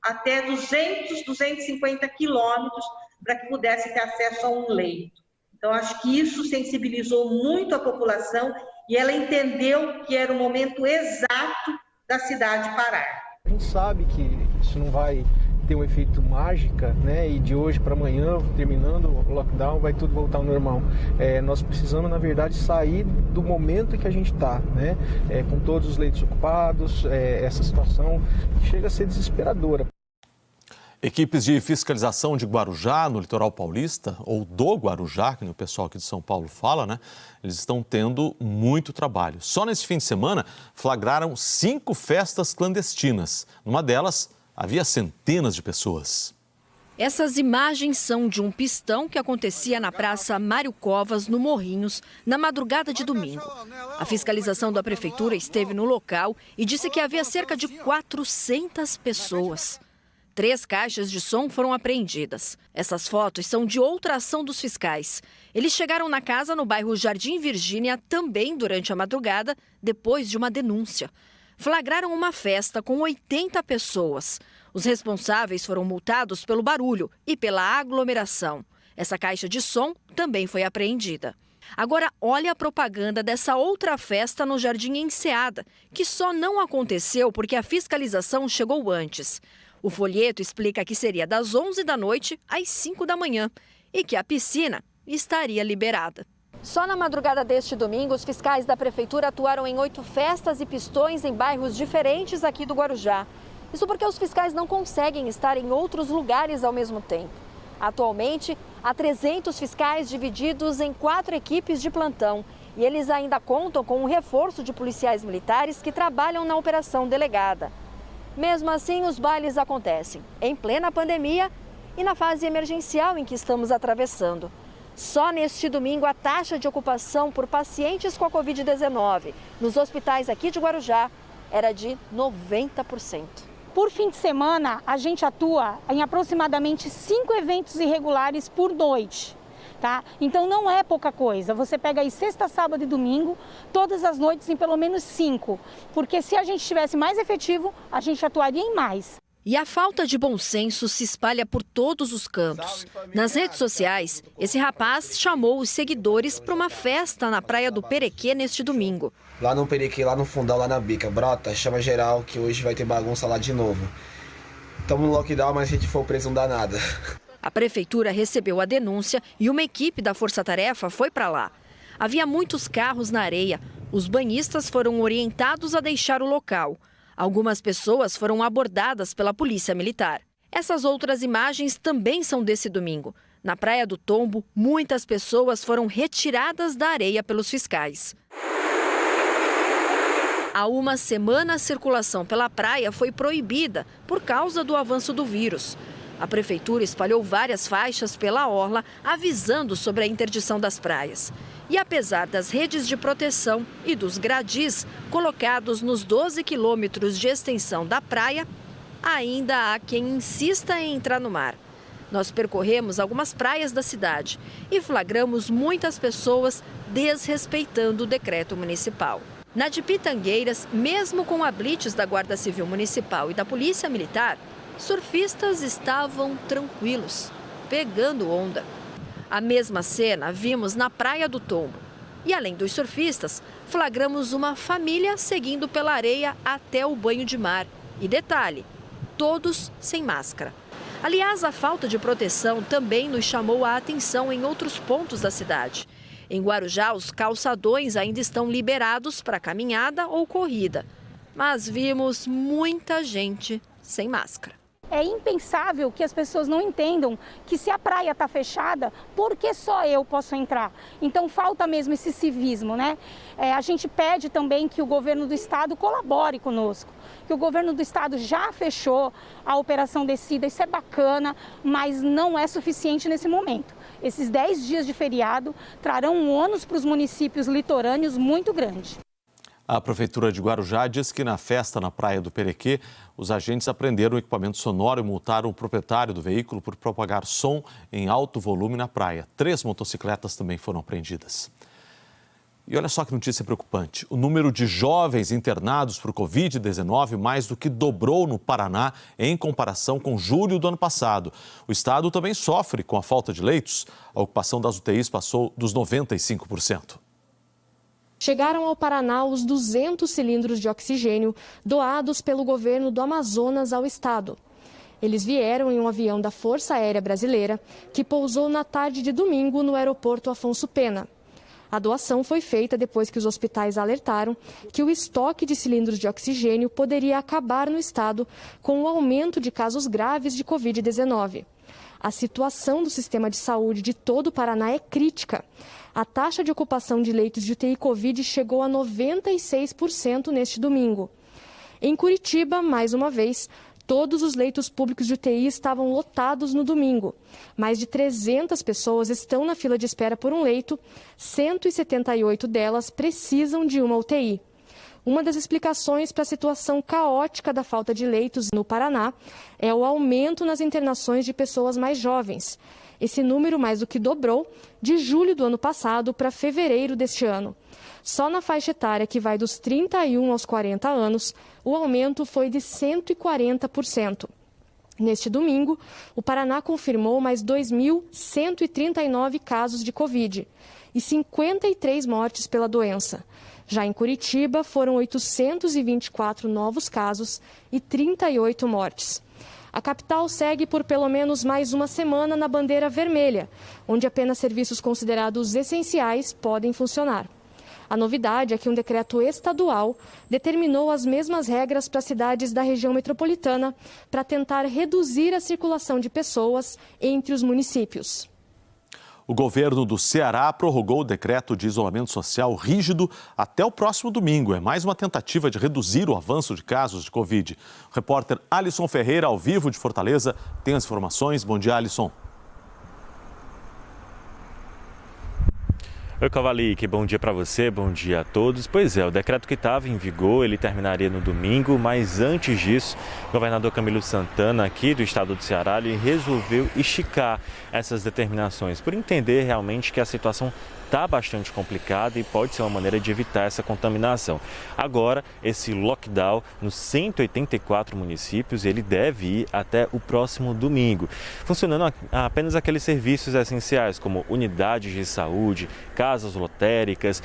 até 200, 250 quilômetros, para que pudesse ter acesso a um leito. Então, acho que isso sensibilizou muito a população e ela entendeu que era o momento exato da cidade parar. A gente sabe que isso não vai ter um efeito mágica, né? E de hoje para amanhã, terminando o lockdown, vai tudo voltar ao normal. Nós precisamos, na verdade, sair do momento que a gente está, né? Com todos os leitos ocupados, essa situação chega a ser desesperadora. Equipes de fiscalização de Guarujá, no litoral paulista, ou do Guarujá, que o pessoal aqui de São Paulo fala, né? Eles estão tendo muito trabalho. Só nesse fim de semana, flagraram 5 festas clandestinas. Numa delas, havia centenas de pessoas. Essas imagens são de um pistão que acontecia na Praça Mário Covas, no Morrinhos, na madrugada de domingo. A fiscalização da prefeitura esteve no local e disse que havia cerca de 400 pessoas. 3 caixas de som foram apreendidas. Essas fotos são de outra ação dos fiscais. Eles chegaram na casa no bairro Jardim Virgínia também durante a madrugada, depois de uma denúncia. Flagraram uma festa com 80 pessoas. Os responsáveis foram multados pelo barulho e pela aglomeração. Essa caixa de som também foi apreendida. Agora, olha a propaganda dessa outra festa no Jardim Enseada, que só não aconteceu porque a fiscalização chegou antes. O folheto explica que seria das 11 da noite às 5 da manhã e que a piscina estaria liberada. Só na madrugada deste domingo, os fiscais da prefeitura atuaram em 8 festas e pistões em bairros diferentes aqui do Guarujá. Isso porque os fiscais não conseguem estar em outros lugares ao mesmo tempo. Atualmente, há 300 fiscais divididos em 4 equipes de plantão. E eles ainda contam com um reforço de policiais militares que trabalham na operação delegada. Mesmo assim, os bailes acontecem em plena pandemia e na fase emergencial em que estamos atravessando. Só neste domingo, a taxa de ocupação por pacientes com a Covid-19 nos hospitais aqui de Guarujá era de 90%. Por fim de semana, a gente atua em aproximadamente 5 eventos irregulares por noite. Tá? Então não é pouca coisa, você pega aí sexta, sábado e domingo, todas as noites em pelo menos 5, porque se a gente estivesse mais efetivo, a gente atuaria em mais. E a falta de bom senso se espalha por todos os cantos. Nas redes sociais, esse rapaz chamou os seguidores para uma festa na praia do Perequê neste domingo. Lá no Perequê, lá no fundão, lá na bica, brota, chama geral que hoje vai ter bagunça lá de novo. Estamos no lockdown, mas se a gente for preso não dá nada. A prefeitura recebeu a denúncia e uma equipe da Força Tarefa foi para lá. Havia muitos carros na areia. Os banhistas foram orientados a deixar o local. Algumas pessoas foram abordadas pela Polícia Militar. Essas outras imagens também são desse domingo. Na Praia do Tombo, muitas pessoas foram retiradas da areia pelos fiscais. Há uma semana, a circulação pela praia foi proibida por causa do avanço do vírus. A prefeitura espalhou várias faixas pela orla, avisando sobre a interdição das praias. E apesar das redes de proteção e dos gradis colocados nos 12 quilômetros de extensão da praia, ainda há quem insista em entrar no mar. Nós percorremos algumas praias da cidade e flagramos muitas pessoas desrespeitando o decreto municipal. Na de Pitangueiras, mesmo com a blitz da Guarda Civil Municipal e da Polícia Militar, surfistas estavam tranquilos, pegando onda. A mesma cena vimos na Praia do Tombo. E além dos surfistas, flagramos uma família seguindo pela areia até o banho de mar. E detalhe, todos sem máscara. Aliás, a falta de proteção também nos chamou a atenção em outros pontos da cidade. Em Guarujá, os calçadões ainda estão liberados para caminhada ou corrida. Mas vimos muita gente sem máscara. É impensável que as pessoas não entendam que se a praia está fechada, por que só eu posso entrar? Então falta mesmo esse civismo, né? A gente pede também que o governo do estado colabore conosco, que o governo do estado já fechou a Operação Descida, isso é bacana, mas não é suficiente nesse momento. Esses 10 dias de feriado trarão um ônus para os municípios litorâneos muito grande. A Prefeitura de Guarujá diz que na festa na Praia do Perequê, os agentes apreenderam o equipamento sonoro e multaram o proprietário do veículo por propagar som em alto volume na praia. 3 motocicletas também foram apreendidas. E olha só que notícia preocupante. O número de jovens internados por Covid-19 mais do que dobrou no Paraná em comparação com julho do ano passado. O estado também sofre com a falta de leitos. A ocupação das UTIs passou dos 95%. chegaram ao Paraná os 200 cilindros de oxigênio doados pelo governo do Amazonas ao estado. Eles vieram em um avião da Força Aérea Brasileira, que pousou na tarde de domingo no aeroporto Afonso Pena. A doação foi feita depois que os hospitais alertaram que o estoque de cilindros de oxigênio poderia acabar no estado com o aumento de casos graves de Covid-19. A situação do sistema de saúde de todo o Paraná é crítica. A taxa de ocupação de leitos de UTI Covid chegou a 96% neste domingo. Em Curitiba, mais uma vez, todos os leitos públicos de UTI estavam lotados no domingo. Mais de 300 pessoas estão na fila de espera por um leito, 178 delas precisam de uma UTI. Uma das explicações para a situação caótica da falta de leitos no Paraná é o aumento nas internações de pessoas mais jovens. Esse número mais do que dobrou de julho do ano passado para fevereiro deste ano. Só na faixa etária que vai dos 31 aos 40 anos, o aumento foi de 140%. Neste domingo, o Paraná confirmou mais 2.139 casos de Covid e 53 mortes pela doença. Já em Curitiba, foram 824 novos casos e 38 mortes. A capital segue por pelo menos mais uma semana na bandeira vermelha, onde apenas serviços considerados essenciais podem funcionar. A novidade é que um decreto estadual determinou as mesmas regras para cidades da região metropolitana para tentar reduzir a circulação de pessoas entre os municípios. O governo do Ceará prorrogou o decreto de isolamento social rígido até o próximo domingo. É mais uma tentativa de reduzir o avanço de casos de Covid. O repórter Alisson Ferreira, ao vivo de Fortaleza, tem as informações. Bom dia, Alisson. Oi, Cavalique, bom dia para você, bom dia a todos. Pois é, o decreto que estava em vigor, ele terminaria no domingo, mas antes disso, o governador Camilo Santana, aqui do estado do Ceará, ele resolveu esticar essas determinações, por entender realmente que a situação está bastante complicada e pode ser uma maneira de evitar essa contaminação. Agora, esse lockdown nos 184 municípios, ele deve ir até o próximo domingo, funcionando apenas aqueles serviços essenciais, como unidades de saúde, casas lotéricas,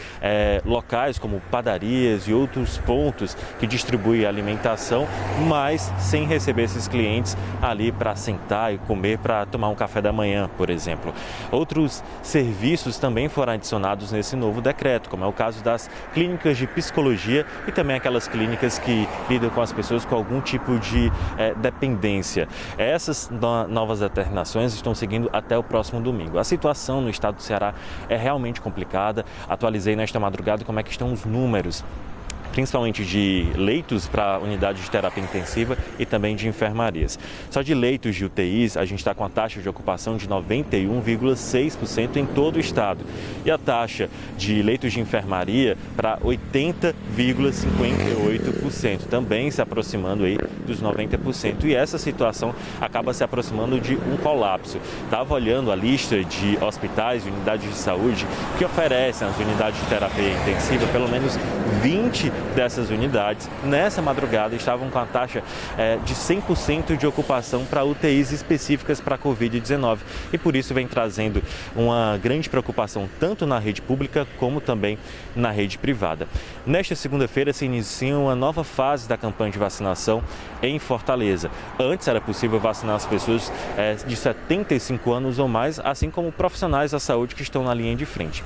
locais como padarias e outros pontos que distribuem alimentação, mas sem receber esses clientes ali para sentar e comer, para tomar um café da manhã, por exemplo. Outros serviços também foram adicionados nesse novo decreto, como é o caso das clínicas de psicologia e também aquelas clínicas que lidam com as pessoas com algum tipo de dependência. Essas novas determinações estão seguindo até o próximo domingo. A situação no estado do Ceará é realmente complicada. Atualizei nesta madrugada como é que estão os números, principalmente de leitos para unidades de terapia intensiva e também de enfermarias. Só de leitos de UTIs, a gente está com a taxa de ocupação de 91,6% em todo o estado. E a taxa de leitos de enfermaria para 80,58%, também se aproximando aí dos 90%. E essa situação acaba se aproximando de um colapso. Estava olhando a lista de hospitais e unidades de saúde que oferecem as unidades de terapia intensiva, pelo menos 20 dessas unidades, nessa madrugada, estavam com a taxa de 100% de ocupação para UTIs específicas para a Covid-19 e por isso vem trazendo uma grande preocupação tanto na rede pública como também na rede privada. Nesta segunda-feira se inicia uma nova fase da campanha de vacinação em Fortaleza. Antes era possível vacinar as pessoas de 75 anos ou mais, assim como profissionais da saúde que estão na linha de frente.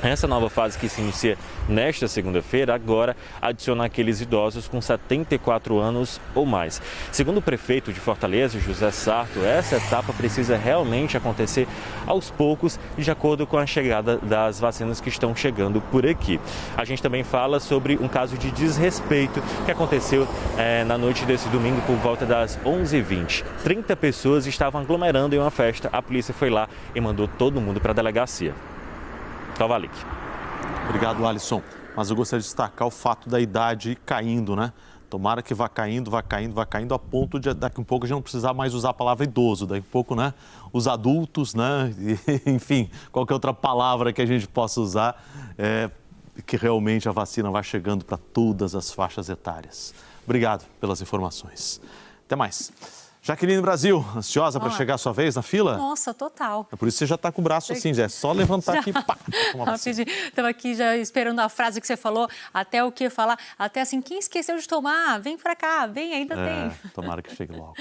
Essa nova fase que se inicia nesta segunda-feira, agora adiciona aqueles idosos com 74 anos ou mais. Segundo o prefeito de Fortaleza, José Sarto, essa etapa precisa realmente acontecer aos poucos, de acordo com a chegada das vacinas que estão chegando por aqui. A gente também fala sobre um caso de desrespeito que aconteceu na noite desse domingo por volta das 11h20. 30 pessoas estavam aglomerando em uma festa. A polícia foi lá e mandou todo mundo para a delegacia. Cavalique. Obrigado, Alisson. Mas eu gostaria de destacar o fato da idade ir caindo, né? Tomara que vá caindo a ponto de daqui a um pouco a gente não precisar mais usar a palavra idoso, daqui a pouco, né? Os adultos, né? Enfim, qualquer outra palavra que a gente possa usar, que realmente a vacina vá chegando para todas as faixas etárias. Obrigado pelas informações. Até mais. Jaqueline Brasil, ansiosa para chegar a sua vez na fila? Nossa, total. É por isso que você já está com o braço assim, já é só levantar aqui, pá, Estava aqui já esperando a frase que você falou, até o que falar, até assim, quem esqueceu de tomar, vem para cá, vem, ainda tem. Tomara que chegue logo.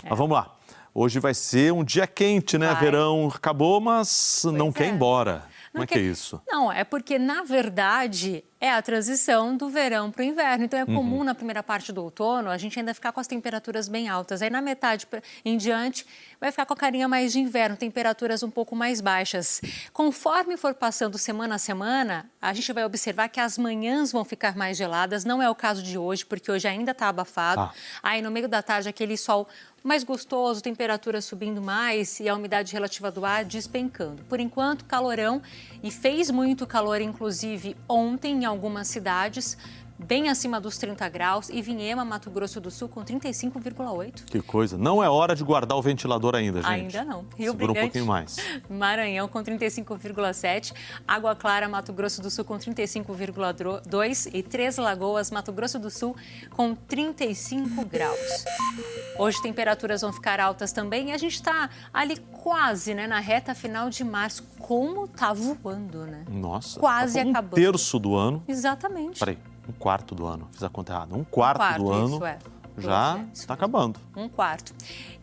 Mas vamos lá, hoje vai ser um dia quente, né? Verão acabou, mas não quer ir embora. Como é que é isso? Não, é porque, na verdade, é a transição do verão para o inverno. Então, é comum na primeira parte do outono a gente ainda ficar com as temperaturas bem altas. Aí, na metade em diante, vai ficar com a carinha mais de inverno, temperaturas um pouco mais baixas. Conforme for passando semana a semana, a gente vai observar que as manhãs vão ficar mais geladas. Não é o caso de hoje, porque hoje ainda está abafado. Aí, no meio da tarde, aquele sol mais gostoso, temperatura subindo mais e a umidade relativa do ar despencando. Por enquanto, calorão, e fez muito calor, inclusive, ontem em algumas cidades, bem acima dos 30 graus, e Vinhema, Mato Grosso do Sul, com 35,8. Que coisa. Não é hora de guardar o ventilador ainda, gente. Ainda não. Rio Segura Brilhante, um pouquinho mais. Maranhão, com 35,7. Água Clara, Mato Grosso do Sul, com 35,2. E Três Lagoas, Mato Grosso do Sul, com 35 graus. Hoje, temperaturas vão ficar altas também. E a gente está ali quase, né, na reta final de março. Como tá voando, né? Nossa. Quase acabando. Um terço do ano. Exatamente. Peraí. Um quarto do ano, fiz a conta errada. Um quarto do ano já está acabando. Um quarto.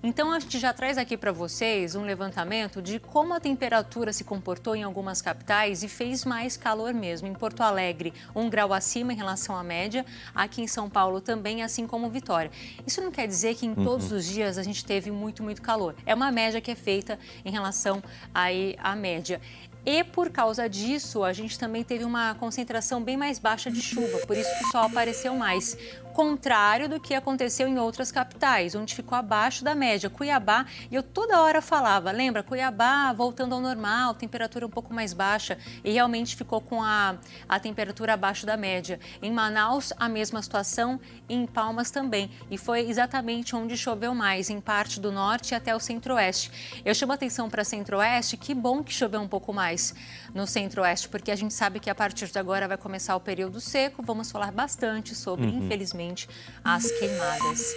Então, a gente já traz aqui para vocês um levantamento de como a temperatura se comportou em algumas capitais e fez mais calor mesmo. Em Porto Alegre, 1 grau acima em relação à média. Aqui em São Paulo também, assim como Vitória. Isso não quer dizer que em todos os dias a gente teve muito calor. É uma média que é feita em relação aí à média. E por causa disso, a gente também teve uma concentração bem mais baixa de chuva, por isso que o sol apareceu mais. Contrário do que aconteceu em outras capitais, onde ficou abaixo da média. Cuiabá, e eu toda hora falava, lembra? Cuiabá voltando ao normal, temperatura um pouco mais baixa, e realmente ficou com a temperatura abaixo da média. Em Manaus, a mesma situação, e em Palmas também. E foi exatamente onde choveu mais, em parte do norte até o centro-oeste. Eu chamo a atenção para centro-oeste, que bom que choveu um pouco mais no centro-oeste, porque a gente sabe que a partir de agora vai começar o período seco, vamos falar bastante sobre, infelizmente, as queimadas.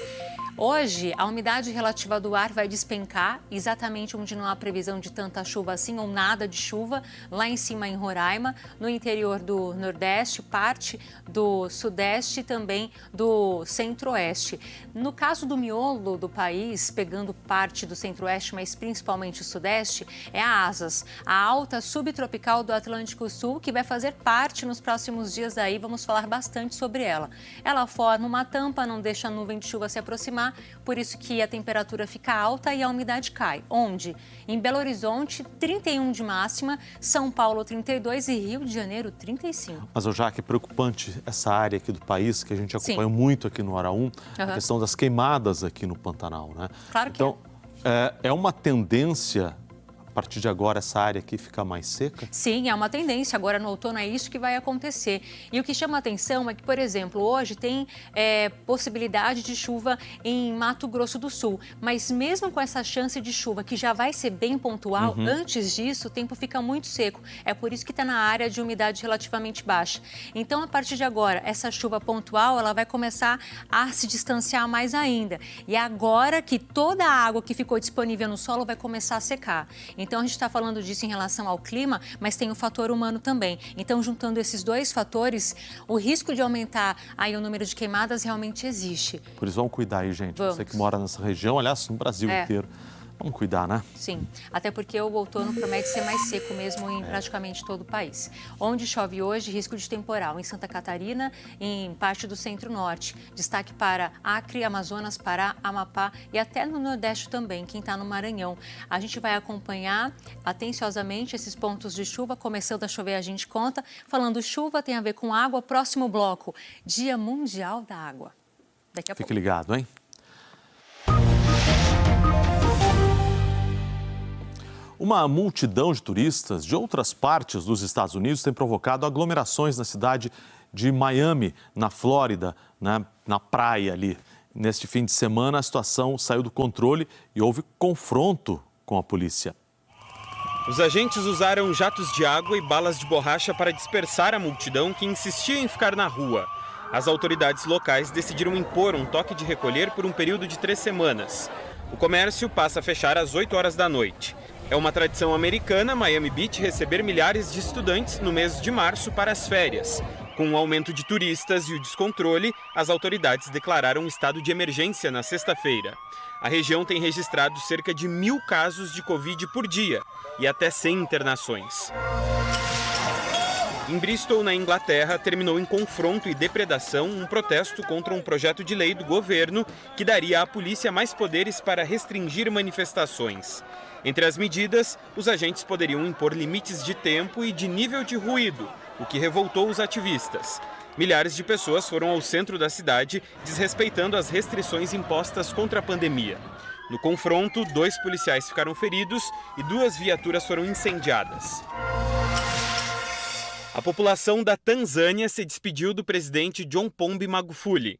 Hoje, a umidade relativa do ar vai despencar, exatamente onde não há previsão de tanta chuva assim, ou nada de chuva, lá em cima em Roraima, no interior do Nordeste, parte do Sudeste e também do Centro-Oeste. No caso do miolo do país, pegando parte do Centro-Oeste, mas principalmente o Sudeste, é a ASAS, a alta subtropical do Atlântico Sul, que vai fazer parte nos próximos dias daí, vamos falar bastante sobre ela. Ela forma uma tampa, não deixa a nuvem de chuva se aproximar, por isso que a temperatura fica alta e a umidade cai. Onde? Em Belo Horizonte, 31 de máxima, São Paulo, 32 e Rio de Janeiro, 35. Mas, Jaque, é preocupante essa área aqui do país, que a gente acompanha muito aqui no Hora 1, a questão das queimadas aqui no Pantanal, né? Claro que então, é uma tendência, a partir de agora, essa área aqui ficar mais seca? Sim, é uma tendência. Agora, no outono, é isso que vai acontecer. E o que chama a atenção é que, por exemplo, hoje tem possibilidade de chuva em Mato Grosso do Sul. Mas mesmo com essa chance de chuva, que já vai ser bem pontual, antes disso, o tempo fica muito seco. É por isso que está na área de umidade relativamente baixa. Então, a partir de agora, essa chuva pontual, ela vai começar a se distanciar mais ainda. E é agora que toda a água que ficou disponível no solo vai começar a secar. Então, a gente está falando disso em relação ao clima, mas tem o fator humano também. Então, juntando esses dois fatores, o risco de aumentar aí o número de queimadas realmente existe. Por isso, vamos cuidar aí, gente. Você que mora nessa região, aliás, no Brasil inteiro. Vamos cuidar, né? Sim, até porque o outono promete ser mais seco mesmo em praticamente todo o país. Onde chove hoje, risco de temporal em Santa Catarina e em parte do centro-norte. Destaque para Acre, Amazonas, Pará, Amapá e até no Nordeste também, quem está no Maranhão. A gente vai acompanhar atenciosamente esses pontos de chuva. Começando a chover, a gente conta. Falando chuva, tem a ver com água. Próximo bloco, Dia Mundial da Água. Daqui a pouco. Fique ligado, hein? Uma multidão de turistas de outras partes dos Estados Unidos tem provocado aglomerações na cidade de Miami, na Flórida, na praia ali. Neste fim de semana, a situação saiu do controle e houve confronto com a polícia. Os agentes usaram jatos de água e balas de borracha para dispersar a multidão que insistia em ficar na rua. As autoridades locais decidiram impor um toque de recolher por um período de 3 semanas. O comércio passa a fechar às 8 horas da noite. É uma tradição americana Miami Beach receber milhares de estudantes no mês de março para as férias. Com o aumento de turistas e o descontrole, as autoridades declararam um estado de emergência na sexta-feira. A região tem registrado cerca de 1.000 casos de Covid por dia e até 100 internações. Em Bristol, na Inglaterra, terminou em confronto e depredação um protesto contra um projeto de lei do governo que daria à polícia mais poderes para restringir manifestações. Entre as medidas, os agentes poderiam impor limites de tempo e de nível de ruído, o que revoltou os ativistas. Milhares de pessoas foram ao centro da cidade, desrespeitando as restrições impostas contra a pandemia. No confronto, 2 policiais ficaram feridos e 2 viaturas foram incendiadas. A população da Tanzânia se despediu do presidente John Pombe Magufuli.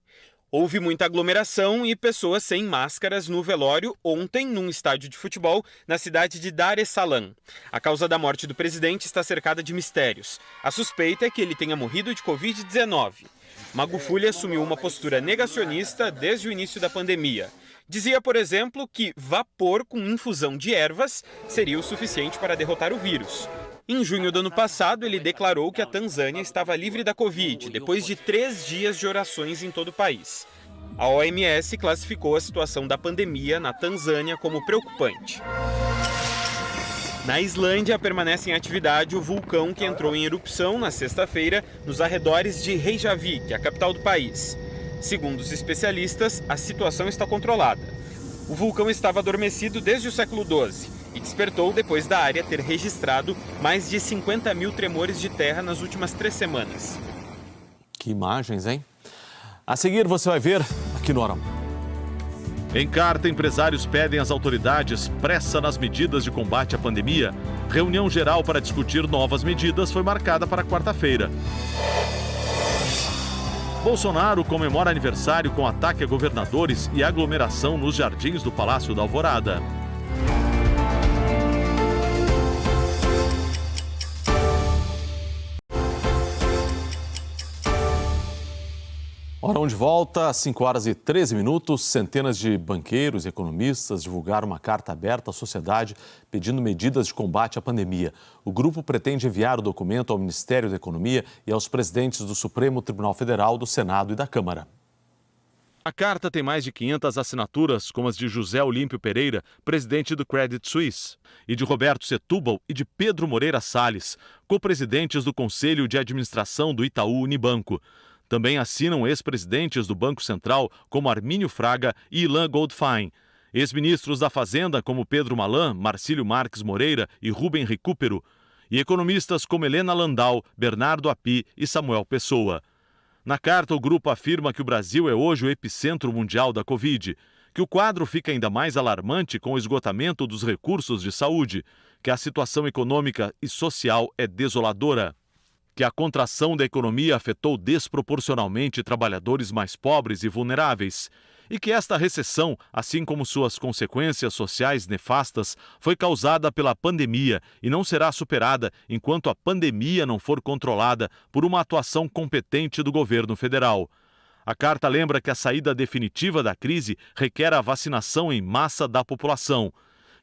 Houve muita aglomeração e pessoas sem máscaras no velório ontem num estádio de futebol na cidade de Dar es Salaam. A causa da morte do presidente está cercada de mistérios. A suspeita é que ele tenha morrido de Covid-19. Magufuli assumiu uma postura negacionista desde o início da pandemia. Dizia, por exemplo, que vapor com infusão de ervas seria o suficiente para derrotar o vírus. Em junho do ano passado, ele declarou que a Tanzânia estava livre da Covid, depois de 3 dias de orações em todo o país. A OMS classificou a situação da pandemia na Tanzânia como preocupante. Na Islândia, permanece em atividade o vulcão que entrou em erupção na sexta-feira nos arredores de Reykjavik, a capital do país. Segundo os especialistas, a situação está controlada. O vulcão estava adormecido desde o século XII e despertou depois da área ter registrado mais de 50.000 tremores de terra nas últimas 3 semanas. Que imagens, hein? A seguir você vai ver aqui no Hora. Em carta, empresários pedem às autoridades pressa nas medidas de combate à pandemia. Reunião geral para discutir novas medidas foi marcada para quarta-feira. Bolsonaro comemora aniversário com ataque a governadores e aglomeração nos jardins do Palácio da Alvorada. Hora de volta, às 5 horas e 13 minutos, centenas de banqueiros e economistas divulgaram uma carta aberta à sociedade pedindo medidas de combate à pandemia. O grupo pretende enviar o documento ao Ministério da Economia e aos presidentes do Supremo Tribunal Federal, do Senado e da Câmara. A carta tem mais de 500 assinaturas, como as de José Olímpio Pereira, presidente do Credit Suisse, e de Roberto Setúbal e de Pedro Moreira Salles, co-presidentes do Conselho de Administração do Itaú Unibanco. Também assinam ex-presidentes do Banco Central, como Armínio Fraga e Ilan Goldfein, ex-ministros da Fazenda, como Pedro Malan, Marcílio Marques Moreira e Rubem Recupero, e economistas como Helena Landau, Bernardo Api e Samuel Pessoa. Na carta, o grupo afirma que o Brasil é hoje o epicentro mundial da Covid, que o quadro fica ainda mais alarmante com o esgotamento dos recursos de saúde, que a situação econômica e social é desoladora, que a contração da economia afetou desproporcionalmente trabalhadores mais pobres e vulneráveis, e que esta recessão, assim como suas consequências sociais nefastas, foi causada pela pandemia e não será superada enquanto a pandemia não for controlada por uma atuação competente do governo federal. A carta lembra que a saída definitiva da crise requer a vacinação em massa da população,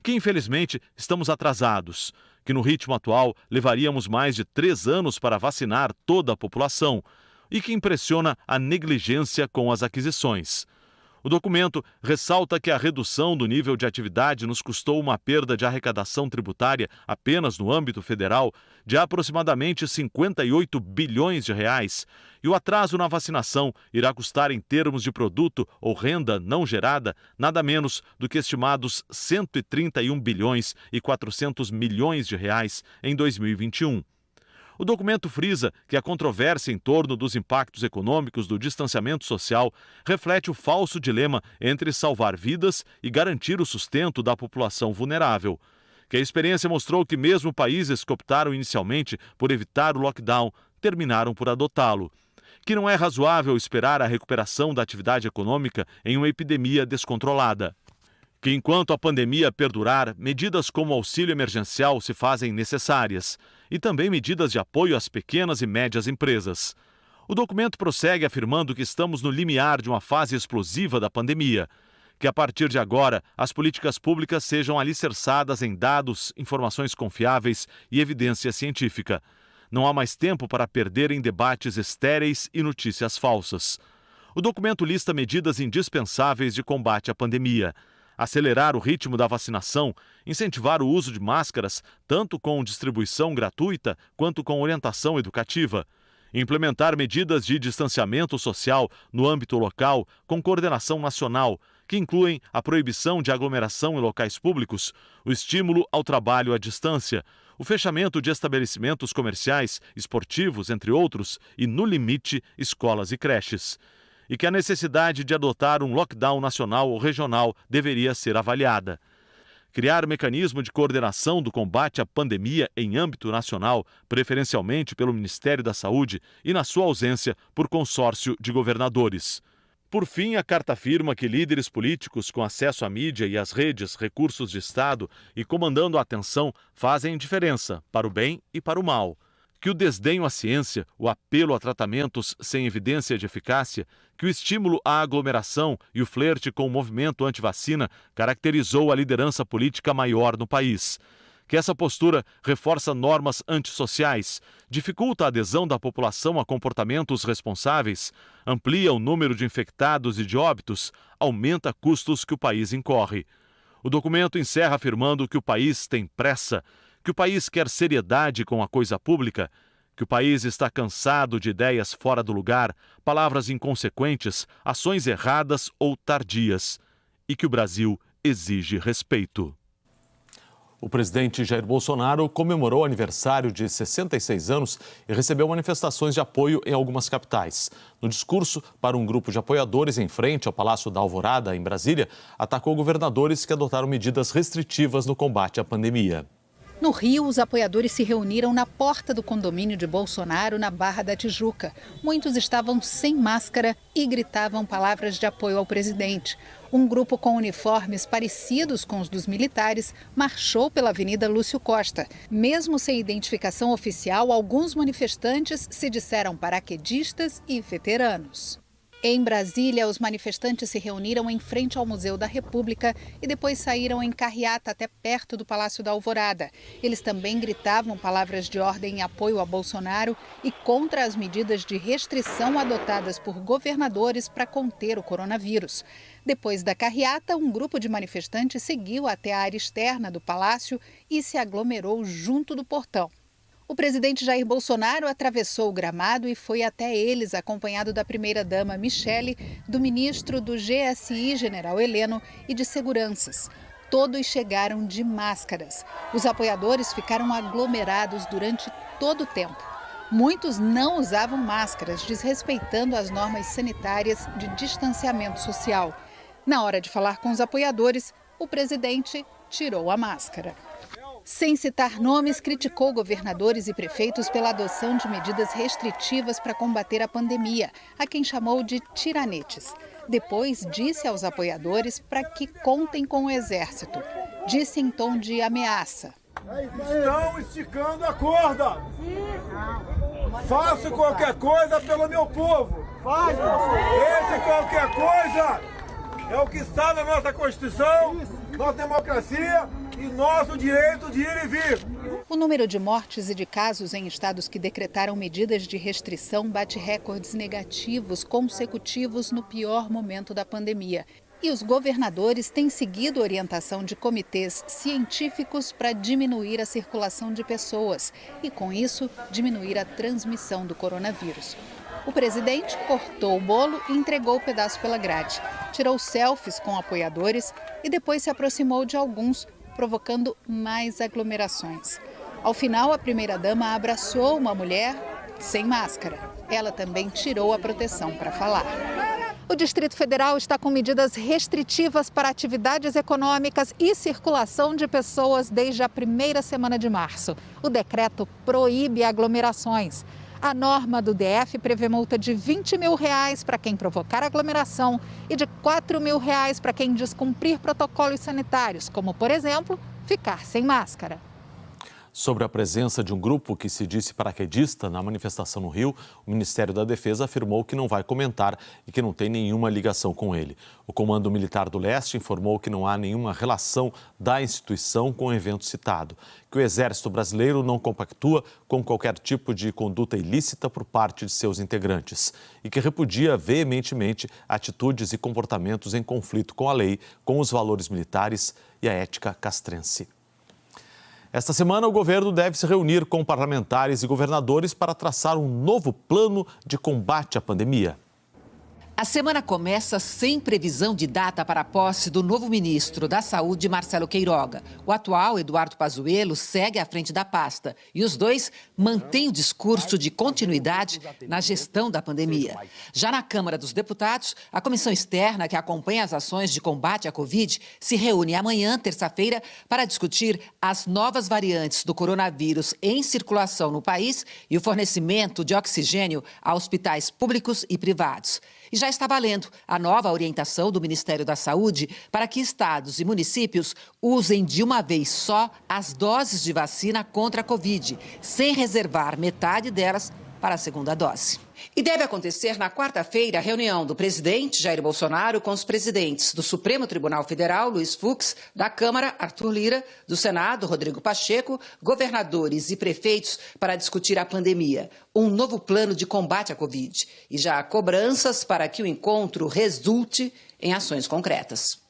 que infelizmente estamos atrasados, que no ritmo atual levaríamos mais de 3 anos para vacinar toda a população e que impressiona a negligência com as aquisições. O documento ressalta que a redução do nível de atividade nos custou uma perda de arrecadação tributária apenas no âmbito federal de aproximadamente 58 bilhões de reais e o atraso na vacinação irá custar em termos de produto ou renda não gerada nada menos do que estimados 131 bilhões e 400 milhões de reais em 2021. O documento frisa que a controvérsia em torno dos impactos econômicos do distanciamento social reflete o falso dilema entre salvar vidas e garantir o sustento da população vulnerável. Que a experiência mostrou que mesmo países que optaram inicialmente por evitar o lockdown terminaram por adotá-lo. Que não é razoável esperar a recuperação da atividade econômica em uma epidemia descontrolada. Que enquanto a pandemia perdurar, medidas como auxílio emergencial se fazem necessárias e também medidas de apoio às pequenas e médias empresas. O documento prossegue afirmando que estamos no limiar de uma fase explosiva da pandemia, que a partir de agora as políticas públicas sejam alicerçadas em dados, informações confiáveis e evidência científica. Não há mais tempo para perder em debates estéreis e notícias falsas. O documento lista medidas indispensáveis de combate à pandemia. Acelerar o ritmo da vacinação, incentivar o uso de máscaras, tanto com distribuição gratuita quanto com orientação educativa. Implementar medidas de distanciamento social no âmbito local com coordenação nacional, que incluem a proibição de aglomeração em locais públicos, o estímulo ao trabalho à distância, o fechamento de estabelecimentos comerciais, esportivos, entre outros, e, no limite, escolas e creches. E que a necessidade de adotar um lockdown nacional ou regional deveria ser avaliada. Criar mecanismo de coordenação do combate à pandemia em âmbito nacional, preferencialmente pelo Ministério da Saúde e, na sua ausência, por consórcio de governadores. Por fim, a carta afirma que líderes políticos com acesso à mídia e às redes, recursos de Estado e comandando a atenção fazem diferença para o bem e para o mal. Que o desdenho à ciência, o apelo a tratamentos sem evidência de eficácia, que o estímulo à aglomeração e o flerte com o movimento anti-vacina caracterizou a liderança política maior no país. Que essa postura reforça normas antissociais, dificulta a adesão da população a comportamentos responsáveis, amplia o número de infectados e de óbitos, aumenta custos que o país incorre. O documento encerra afirmando que o país tem pressa, que o país quer seriedade com a coisa pública, que o país está cansado de ideias fora do lugar, palavras inconsequentes, ações erradas ou tardias, e que o Brasil exige respeito. O presidente Jair Bolsonaro comemorou o aniversário de 66 anos e recebeu manifestações de apoio em algumas capitais. No discurso para um grupo de apoiadores em frente ao Palácio da Alvorada, em Brasília, atacou governadores que adotaram medidas restritivas no combate à pandemia. No Rio, os apoiadores se reuniram na porta do condomínio de Bolsonaro, na Barra da Tijuca. Muitos estavam sem máscara e gritavam palavras de apoio ao presidente. Um grupo com uniformes parecidos com os dos militares marchou pela Avenida Lúcio Costa. Mesmo sem identificação oficial, alguns manifestantes se disseram paraquedistas e veteranos. Em Brasília, os manifestantes se reuniram em frente ao Museu da República e depois saíram em carreata até perto do Palácio da Alvorada. Eles também gritavam palavras de ordem em apoio a Bolsonaro e contra as medidas de restrição adotadas por governadores para conter o coronavírus. Depois da carreata, um grupo de manifestantes seguiu até a área externa do palácio e se aglomerou junto do portão. O presidente Jair Bolsonaro atravessou o gramado e foi até eles, acompanhado da primeira-dama Michele, do ministro do GSI, general Heleno, e de seguranças. Todos chegaram de máscaras. Os apoiadores ficaram aglomerados durante todo o tempo. Muitos não usavam máscaras, desrespeitando as normas sanitárias de distanciamento social. Na hora de falar com os apoiadores, o presidente tirou a máscara. Sem citar nomes, criticou governadores e prefeitos pela adoção de medidas restritivas para combater a pandemia, a quem chamou de tiranetes. Depois disse aos apoiadores para que contem com o Exército. Disse em tom de ameaça. Estão esticando a corda. Faço qualquer coisa pelo meu povo. Esse qualquer coisa é o que está na nossa Constituição, nossa democracia e nosso direito de ir e vir. O número de mortes e de casos em estados que decretaram medidas de restrição bate recordes negativos consecutivos no pior momento da pandemia. E os governadores têm seguido a orientação de comitês científicos para diminuir a circulação de pessoas e, com isso, diminuir a transmissão do coronavírus. O presidente cortou o bolo e entregou o pedaço pela grade. Tirou selfies com apoiadores e depois se aproximou de alguns, provocando mais aglomerações. Ao final, a primeira-dama abraçou uma mulher sem máscara. Ela também tirou a proteção para falar. O Distrito Federal está com medidas restritivas para atividades econômicas e circulação de pessoas desde a primeira semana de março. O decreto proíbe aglomerações. A norma do DF prevê multa de R$20 mil para quem provocar aglomeração e de R$4 mil para quem descumprir protocolos sanitários, como, por exemplo, ficar sem máscara. Sobre a presença de um grupo que se disse paraquedista na manifestação no Rio, o Ministério da Defesa afirmou que não vai comentar e que não tem nenhuma ligação com ele. O Comando Militar do Leste informou que não há nenhuma relação da instituição com o evento citado, que o Exército Brasileiro não compactua com qualquer tipo de conduta ilícita por parte de seus integrantes e que repudia veementemente atitudes e comportamentos em conflito com a lei, com os valores militares e a ética castrense. Esta semana, o governo deve se reunir com parlamentares e governadores para traçar um novo plano de combate à pandemia. A semana começa sem previsão de data para a posse do novo ministro da Saúde, Marcelo Queiroga. O atual, Eduardo Pazuello, segue à frente da pasta e os dois mantêm o discurso de continuidade na gestão da pandemia. Já na Câmara dos Deputados, a comissão externa que acompanha as ações de combate à Covid se reúne amanhã, terça-feira, para discutir as novas variantes do coronavírus em circulação no país e o fornecimento de oxigênio a hospitais públicos e privados. E já está valendo a nova orientação do Ministério da Saúde para que estados e municípios usem de uma vez só as doses de vacina contra a Covid, sem reservar metade delas para a segunda dose. E deve acontecer na quarta-feira a reunião do presidente Jair Bolsonaro com os presidentes do Supremo Tribunal Federal, Luiz Fux, da Câmara, Arthur Lira, do Senado, Rodrigo Pacheco, governadores e prefeitos para discutir a pandemia, um novo plano de combate à Covid. E já há cobranças para que o encontro resulte em ações concretas.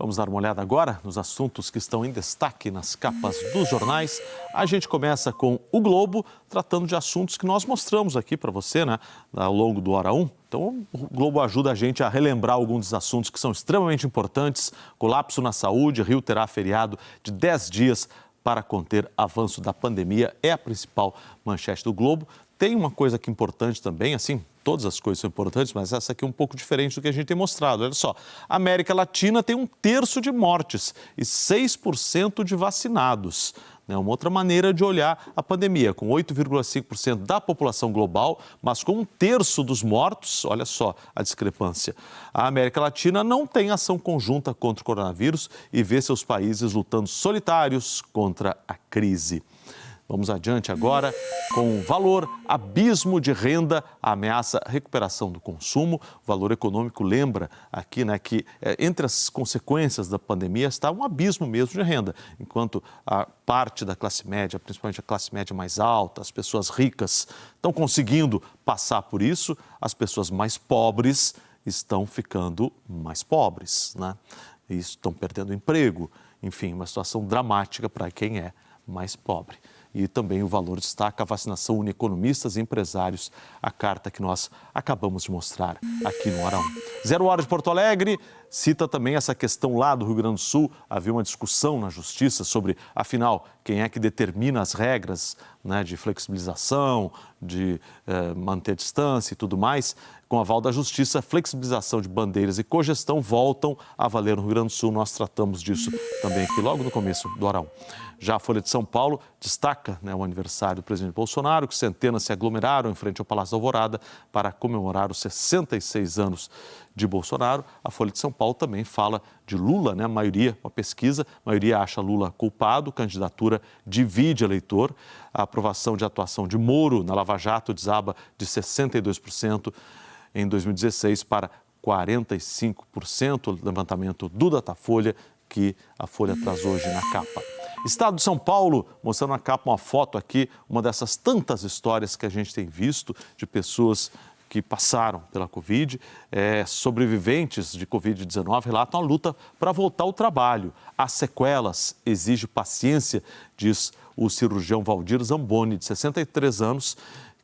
Vamos dar uma olhada agora nos assuntos que estão em destaque nas capas dos jornais. A gente começa com o Globo, tratando de assuntos que nós mostramos aqui para você, né, ao longo do Hora 1. Então, o Globo ajuda a gente a relembrar alguns dos assuntos que são extremamente importantes. Colapso na saúde, Rio terá feriado de 10 dias para conter avanço da pandemia. É a principal manchete do Globo. Tem uma coisa aqui importante também, assim, todas as coisas são importantes, mas essa aqui é um pouco diferente do que a gente tem mostrado. Olha só, a América Latina tem 1/3 de mortes e 6% de vacinados. É uma outra maneira de olhar a pandemia, com 8,5% da população global, mas com 1/3 dos mortos, olha só a discrepância. A América Latina não tem ação conjunta contra o coronavírus e vê seus países lutando solitários contra a crise. Vamos adiante agora com o valor, abismo de renda, ameaça a recuperação do consumo. O Valor Econômico lembra aqui, né, que entre as consequências da pandemia está um abismo mesmo de renda, enquanto a parte da classe média, principalmente a classe média mais alta, as pessoas ricas, estão conseguindo passar por isso, as pessoas mais pobres estão ficando mais pobres, né? E estão perdendo emprego. Enfim, uma situação dramática para quem é mais pobre. E também o Valor destaca a vacinação une economistas e empresários, a carta que nós acabamos de mostrar aqui no Hora 1. 0 Hora de Porto Alegre cita também essa questão lá do Rio Grande do Sul. Havia uma discussão na Justiça sobre, afinal, quem é que determina as regras, né, de flexibilização, de manter a distância e tudo mais. Com aval da Justiça, flexibilização de bandeiras e cogestão voltam a valer no Rio Grande do Sul. Nós tratamos disso também aqui logo no começo do Hora 1. Já a Folha de São Paulo destaca, né, o aniversário do presidente Bolsonaro, que centenas se aglomeraram em frente ao Palácio da Alvorada para comemorar os 66 anos de Bolsonaro. A Folha de São Paulo também fala de Lula, né? Uma pesquisa, a maioria acha Lula culpado, candidatura divide eleitor. A aprovação de atuação de Moro na Lava Jato desaba de 62% em 2016 para 45%, levantamento do Datafolha, que a Folha traz hoje na capa. Estado de São Paulo, mostrando na capa uma foto aqui, uma dessas tantas histórias que a gente tem visto de pessoas que passaram pela Covid, sobreviventes de Covid-19 relatam a luta para voltar ao trabalho. As sequelas exigem paciência, diz o cirurgião Valdir Zamboni, de 63 anos,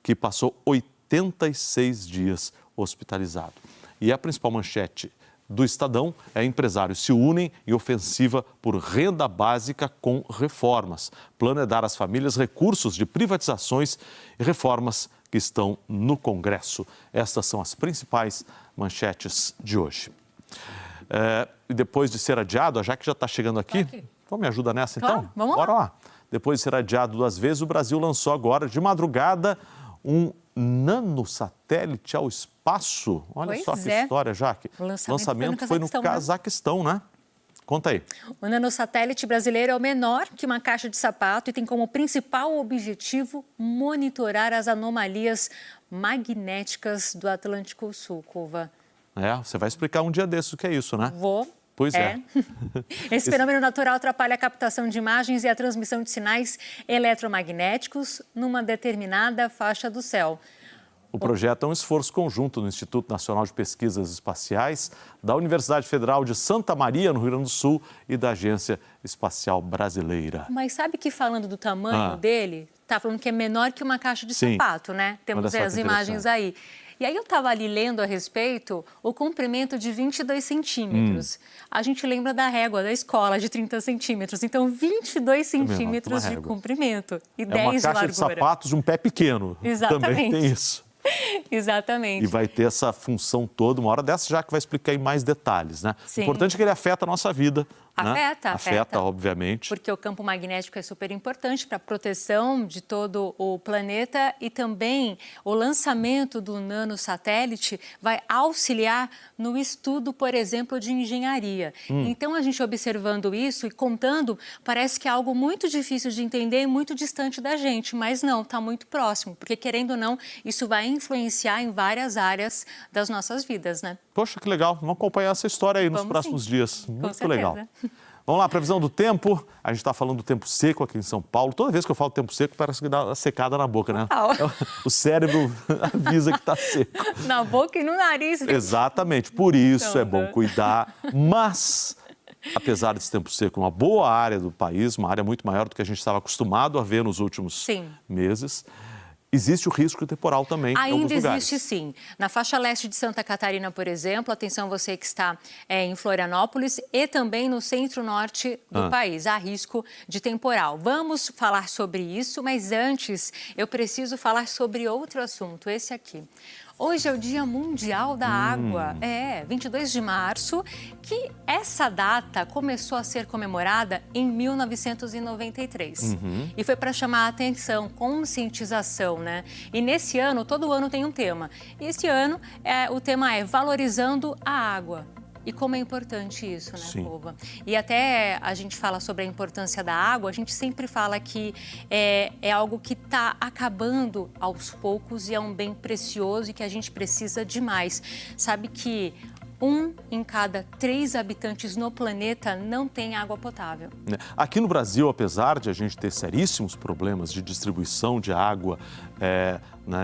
que passou 86 dias hospitalizado. E a principal manchete do Estadão é: empresários se unem em ofensiva por renda básica com reformas. Plano é dar às famílias recursos de privatizações e reformas que estão no Congresso. Estas são as principais manchetes de hoje. E depois de ser adiado, a Jaque já está chegando aqui. Então me ajuda nessa, então? Claro, vamos lá. Bora lá. Depois de ser adiado 2 vezes, o Brasil lançou agora, de madrugada, um nanosatélite ao espaço. Olha só que história, Jaque. O lançamento foi no Cazaquistão, né? Conta aí. O nanosatélite brasileiro é o menor que uma caixa de sapato e tem como principal objetivo monitorar as anomalias magnéticas do Atlântico Sul, Cova. Você vai explicar um dia desses o que é isso, né? Vou. Pois é. Esse fenômeno natural atrapalha a captação de imagens e a transmissão de sinais eletromagnéticos numa determinada faixa do céu. O projeto é um esforço conjunto do Instituto Nacional de Pesquisas Espaciais, da Universidade Federal de Santa Maria, no Rio Grande do Sul, e da Agência Espacial Brasileira. Mas sabe que falando do tamanho dele, tá falando que é menor que uma caixa de sapato, né? Temos as imagens aí. E aí eu estava ali lendo a respeito o comprimento de 22 centímetros. A gente lembra da régua da escola de 30 centímetros. Então, 22 centímetros de comprimento e 10 de largura. É uma caixa de sapatos de um pé pequeno. Exatamente. Também tem isso. Exatamente. E vai ter essa função toda, uma hora dessa, já que vai explicar em mais detalhes, né? Sim. O importante é que ele afeta a nossa vida. Afeta, obviamente. Porque o campo magnético é super importante para a proteção de todo o planeta e também o lançamento do nanosatélite vai auxiliar no estudo, por exemplo, de engenharia. Então, a gente observando isso e contando, parece que é algo muito difícil de entender e muito distante da gente, mas não, está muito próximo, porque querendo ou não, isso vai influenciar em várias áreas das nossas vidas, né? Poxa, que legal. Vamos acompanhar essa história aí nos próximos dias. Muito legal. Vamos lá, previsão do tempo. A gente está falando do tempo seco aqui em São Paulo. Toda vez que eu falo tempo seco, parece que dá uma secada na boca, né? O cérebro avisa que está seco. Na boca e no nariz. Exatamente. Por isso é bom cuidar. Mas, apesar desse tempo seco, uma boa área do país, uma área muito maior do que a gente estava acostumado a ver nos últimos meses, existe o risco temporal também em alguns lugares. Ainda existe, sim. Na faixa leste de Santa Catarina, por exemplo, atenção você que está em Florianópolis e também no centro-norte do país, há risco de temporal. Vamos falar sobre isso, mas antes eu preciso falar sobre outro assunto, esse aqui. Hoje é o Dia Mundial da Água, 22 de março, que essa data começou a ser comemorada em 1993. E foi para chamar a atenção, conscientização, né? E nesse ano, todo ano tem um tema. E esse ano, o tema é Valorizando a Água. E como é importante isso, né, Cova? E até a gente fala sobre a importância da água, a gente sempre fala que é algo que está acabando aos poucos e é um bem precioso e que a gente precisa demais. Sabe que 1 em cada 3 habitantes no planeta não tem água potável. Aqui no Brasil, apesar de a gente ter seríssimos problemas de distribuição de água,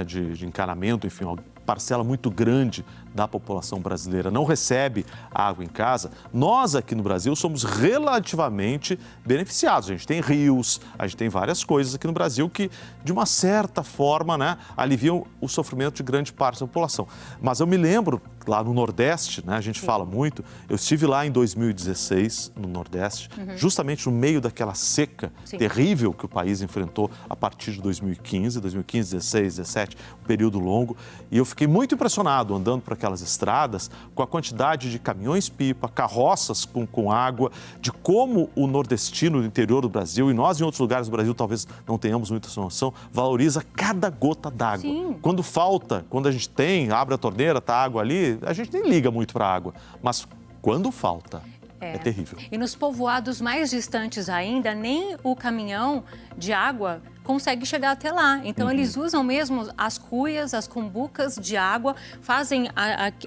de encanamento, enfim, uma parcela muito grande da população brasileira não recebe água em casa, nós aqui no Brasil somos relativamente beneficiados. A gente tem rios, a gente tem várias coisas aqui no Brasil que, de uma certa forma, aliviam o sofrimento de grande parte da população. Mas eu me lembro, lá no Nordeste, a gente fala muito, eu estive lá em 2016, no Nordeste, justamente no meio daquela seca terrível que o país enfrentou a partir de 2015, 16, 17, um período longo, e eu fiquei muito impressionado andando por aquelas estradas, com a quantidade de caminhões-pipa, carroças com água, de como o nordestino do interior do Brasil, e nós em outros lugares do Brasil talvez não tenhamos muita noção, valoriza cada gota d'água. Quando falta, quando a gente abre a torneira, tá água ali, a gente nem liga muito para a água, mas quando falta, é terrível. E nos povoados mais distantes ainda, nem o caminhão de água consegue chegar até lá. Então, eles usam mesmo as cuias, as cumbucas de água, fazem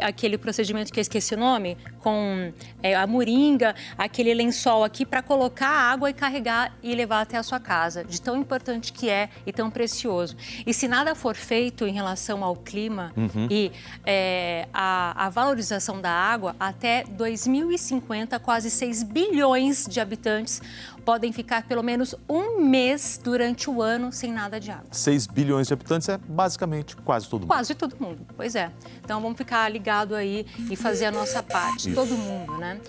aquele procedimento que eu esqueci o nome, com a moringa, aquele lençol aqui para colocar a água e carregar e levar até a sua casa, de tão importante que é e tão precioso. E se nada for feito em relação ao clima e a valorização da água, até 2050, quase 6 bilhões de habitantes podem ficar pelo menos um mês durante o ano sem nada de água. 6 bilhões de habitantes é basicamente quase todo mundo. Quase todo mundo, pois é. Então vamos ficar ligado aí e fazer a nossa parte, todo mundo, né?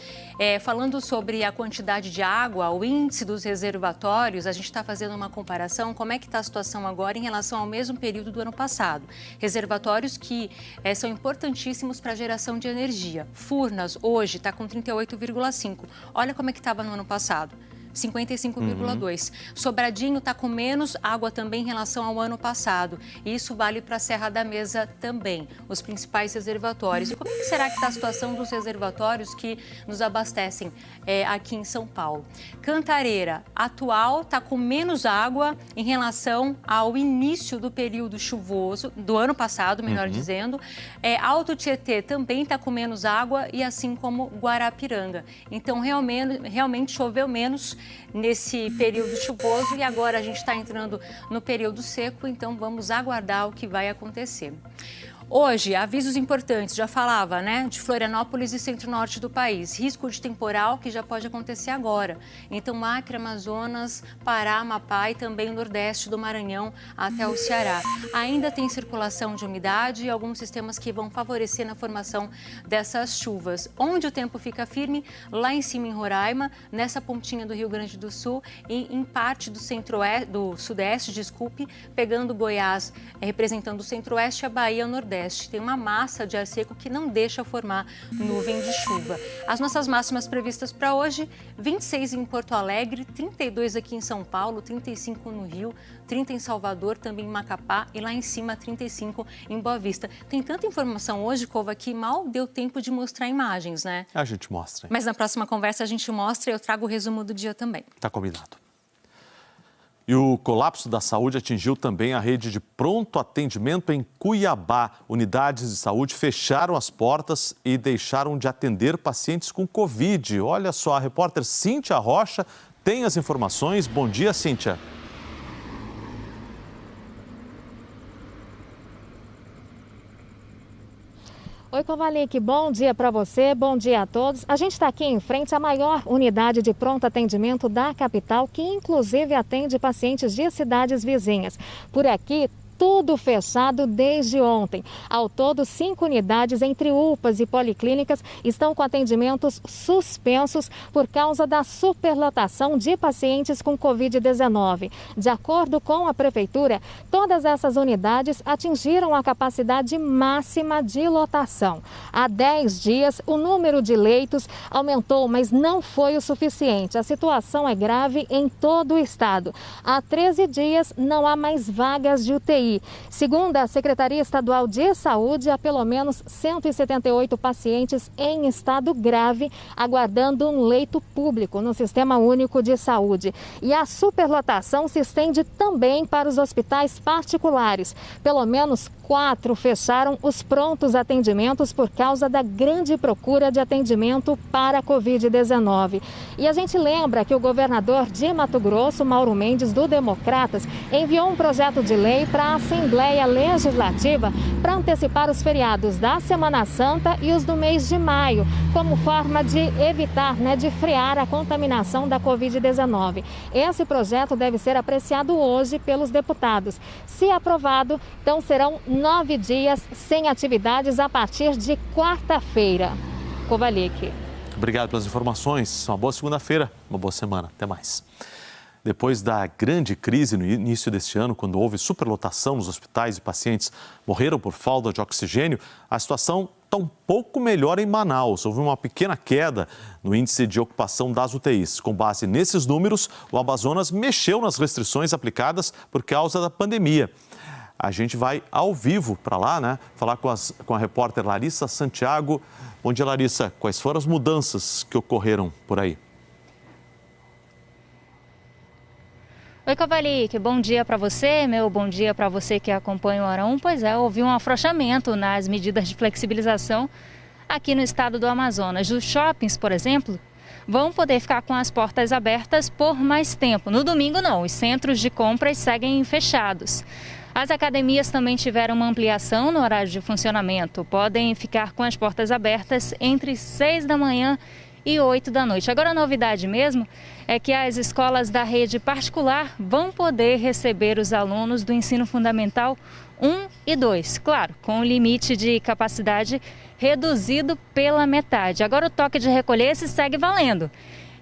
Falando sobre a quantidade de água, o índice dos reservatórios, a gente está fazendo uma comparação, como é que está a situação agora em relação ao mesmo período do ano passado. Reservatórios que são importantíssimos para a geração de energia. Furnas, hoje, está com 38,5. Olha como é que estava no ano passado. 55,2. Sobradinho está com menos água também em relação ao ano passado. E isso vale para a Serra da Mesa também, os principais reservatórios. E como é que será que está a situação dos reservatórios que nos abastecem aqui em São Paulo? Cantareira atual está com menos água em relação ao início do período chuvoso, do ano passado, melhor dizendo. Alto Tietê também está com menos água e assim como Guarapiranga. Então, realmente choveu menos nesse período chuvoso e agora a gente está entrando no período seco, então vamos aguardar o que vai acontecer. Hoje, avisos importantes, já falava, né, de Florianópolis e centro-norte do país. Risco de temporal que já pode acontecer agora. Então, Acre, Amazonas, Pará, Amapá e também o nordeste do Maranhão até o Ceará. Ainda tem circulação de umidade e alguns sistemas que vão favorecer na formação dessas chuvas. Onde o tempo fica firme? Lá em cima em Roraima, nessa pontinha do Rio Grande do Sul e em parte do sudeste, pegando Goiás, representando o centro-oeste, a Bahia, o nordeste. Tem uma massa de ar seco que não deixa formar nuvem de chuva. As nossas máximas previstas para hoje, 26 em Porto Alegre, 32 aqui em São Paulo, 35 no Rio, 30 em Salvador, também em Macapá e lá em cima 35 em Boa Vista. Tem tanta informação hoje, Cova, que mal deu tempo de mostrar imagens, né? A gente mostra. Mas na próxima conversa a gente mostra e eu trago o resumo do dia também. Tá combinado. E o colapso da saúde atingiu também a rede de pronto atendimento em Cuiabá. Unidades de saúde fecharam as portas e deixaram de atender pacientes com Covid. Olha só, a repórter Cíntia Rocha tem as informações. Bom dia, Cíntia. Oi, Kovalik, bom dia para você, bom dia a todos. A gente está aqui em frente à maior unidade de pronto atendimento da capital, que inclusive atende pacientes de cidades vizinhas. Por aqui, tudo fechado desde ontem. Ao todo, 5 unidades entre UPAs e policlínicas estão com atendimentos suspensos por causa da superlotação de pacientes com Covid-19. De acordo com a Prefeitura, todas essas unidades atingiram a capacidade máxima de lotação. Há 10 dias, o número de leitos aumentou, mas não foi o suficiente. A situação é grave em todo o estado. Há 13 dias, não há mais vagas de UTI. Segundo a Secretaria Estadual de Saúde, há pelo menos 178 pacientes em estado grave aguardando um leito público no Sistema Único de Saúde. E a superlotação se estende também para os hospitais particulares. Pelo menos 4 fecharam os prontos atendimentos por causa da grande procura de atendimento para a Covid-19. E a gente lembra que o governador de Mato Grosso, Mauro Mendes, do Democratas, enviou um projeto de lei para a Assembleia Legislativa para antecipar os feriados da Semana Santa e os do mês de maio, como forma de evitar, de frear a contaminação da Covid-19. Esse projeto deve ser apreciado hoje pelos deputados. Se aprovado, então serão 9 dias sem atividades a partir de quarta-feira. Kovalik. Obrigado pelas informações. Uma boa segunda-feira, uma boa semana. Até mais. Depois da grande crise no início deste ano, quando houve superlotação nos hospitais e pacientes morreram por falta de oxigênio, a situação está um pouco melhor em Manaus. Houve uma pequena queda no índice de ocupação das UTIs. Com base nesses números, o Amazonas mexeu nas restrições aplicadas por causa da pandemia. A gente vai ao vivo para lá, falar com a repórter Larissa Santiago. Bom dia, Larissa. Quais foram as mudanças que ocorreram por aí? Oi, Kovalik, bom dia para você, bom dia para você que acompanha o Arão. Pois é, houve um afrouxamento nas medidas de flexibilização aqui no estado do Amazonas. Os shoppings, por exemplo, vão poder ficar com as portas abertas por mais tempo. No domingo não, os centros de compras seguem fechados. As academias também tiveram uma ampliação no horário de funcionamento. Podem ficar com as portas abertas entre 6 da manhã e 8 da noite. Agora a novidade mesmo é que as escolas da rede particular vão poder receber os alunos do ensino fundamental 1 e 2, claro, com o limite de capacidade reduzido pela metade. Agora o toque de recolher se segue valendo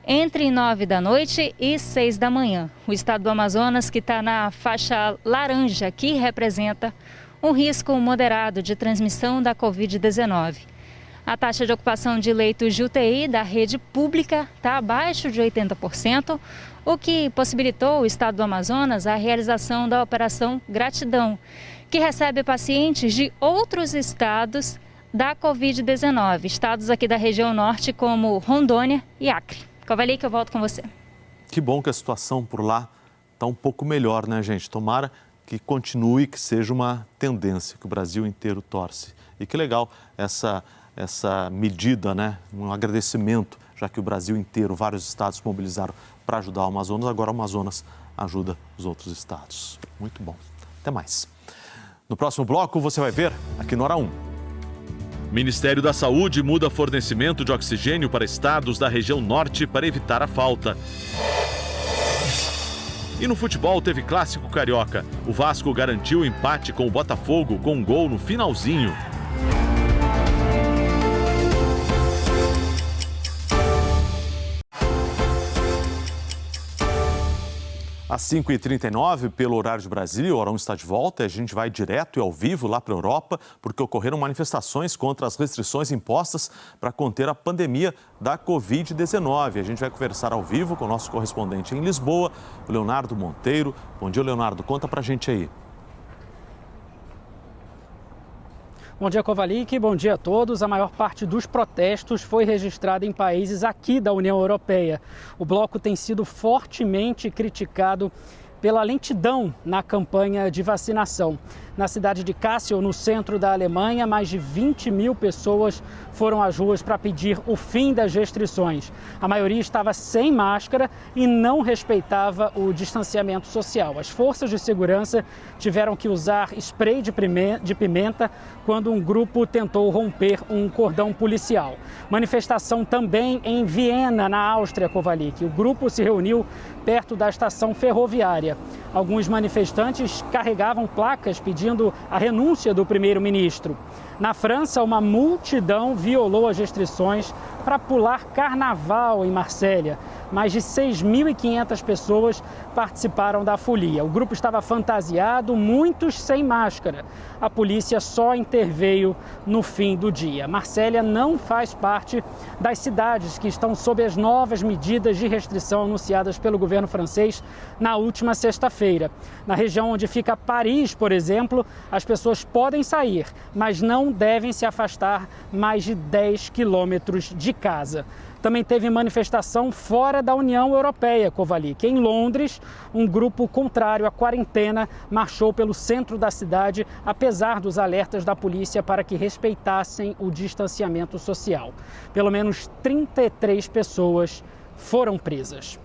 entre 9 da noite e 6 da manhã. O estado do Amazonas, que está na faixa laranja, que representa um risco moderado de transmissão da Covid-19. A taxa de ocupação de leitos de UTI da rede pública está abaixo de 80%, o que possibilitou o estado do Amazonas a realização da Operação Gratidão, que recebe pacientes de outros estados da Covid-19, estados aqui da região norte como Rondônia e Acre. Kovalik, eu volto com você. Que bom que a situação por lá está um pouco melhor, né, gente? Tomara que continue, que seja uma tendência, que o Brasil inteiro torce. E que legal essa medida, né? Um agradecimento, já que o Brasil inteiro, vários estados se mobilizaram para ajudar o Amazonas, agora o Amazonas ajuda os outros estados. Muito bom. Até mais. No próximo bloco você vai ver aqui no Hora 1. Ministério da Saúde muda fornecimento de oxigênio para estados da região norte para evitar a falta. E no futebol teve clássico carioca. O Vasco garantiu o empate com o Botafogo com um gol no finalzinho. Às 5h39, pelo horário de Brasília, o Hora 1 está de volta e a gente vai direto e ao vivo lá para a Europa, porque ocorreram manifestações contra as restrições impostas para conter a pandemia da Covid-19. A gente vai conversar ao vivo com o nosso correspondente em Lisboa, o Leonardo Monteiro. Bom dia, Leonardo. Conta para a gente aí. Bom dia, Kovalik. Bom dia a todos. A maior parte dos protestos foi registrada em países aqui da União Europeia. O bloco tem sido fortemente criticado pela lentidão na campanha de vacinação. Na cidade de Kassel, no centro da Alemanha, mais de 20 mil pessoas foram às ruas para pedir o fim das restrições. A maioria estava sem máscara e não respeitava o distanciamento social. As forças de segurança tiveram que usar spray de pimenta quando um grupo tentou romper um cordão policial. Manifestação também em Viena, na Áustria, Kovalik. O grupo se reuniu perto da estação ferroviária. Alguns manifestantes carregavam placas pedindo a renúncia do primeiro-ministro. Na França, uma multidão violou as restrições para pular carnaval em Marsella. Mais de 6.500 pessoas participaram da folia. O grupo estava fantasiado, muitos sem máscara. A polícia só interveio no fim do dia. Marsella não faz parte das cidades que estão sob as novas medidas de restrição anunciadas pelo governo francês na última sexta-feira. Na região onde fica Paris, por exemplo, as pessoas podem sair, mas não devem se afastar mais de 10 quilômetros de casa. Também teve manifestação fora da União Europeia, Kovalik. Em Londres, um grupo contrário à quarentena marchou pelo centro da cidade, apesar dos alertas da polícia para que respeitassem o distanciamento social. Pelo menos 33 pessoas foram presas.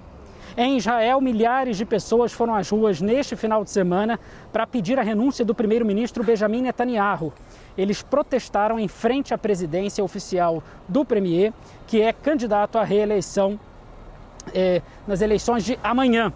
Em Israel, milhares de pessoas foram às ruas neste final de semana para pedir a renúncia do primeiro-ministro Benjamin Netanyahu. Eles protestaram em frente à presidência oficial do premier, que é candidato à reeleição nas eleições de amanhã.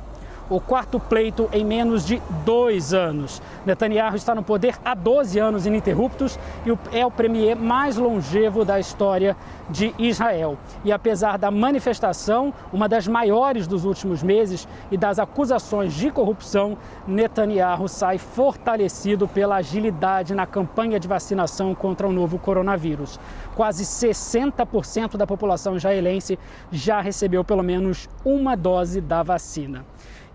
O quarto pleito em menos de 2 anos. Netanyahu está no poder há 12 anos ininterruptos e é o premier mais longevo da história de Israel. E apesar da manifestação, uma das maiores dos últimos meses, e das acusações de corrupção, Netanyahu sai fortalecido pela agilidade na campanha de vacinação contra o novo coronavírus. Quase 60% da população israelense já recebeu pelo menos uma dose da vacina.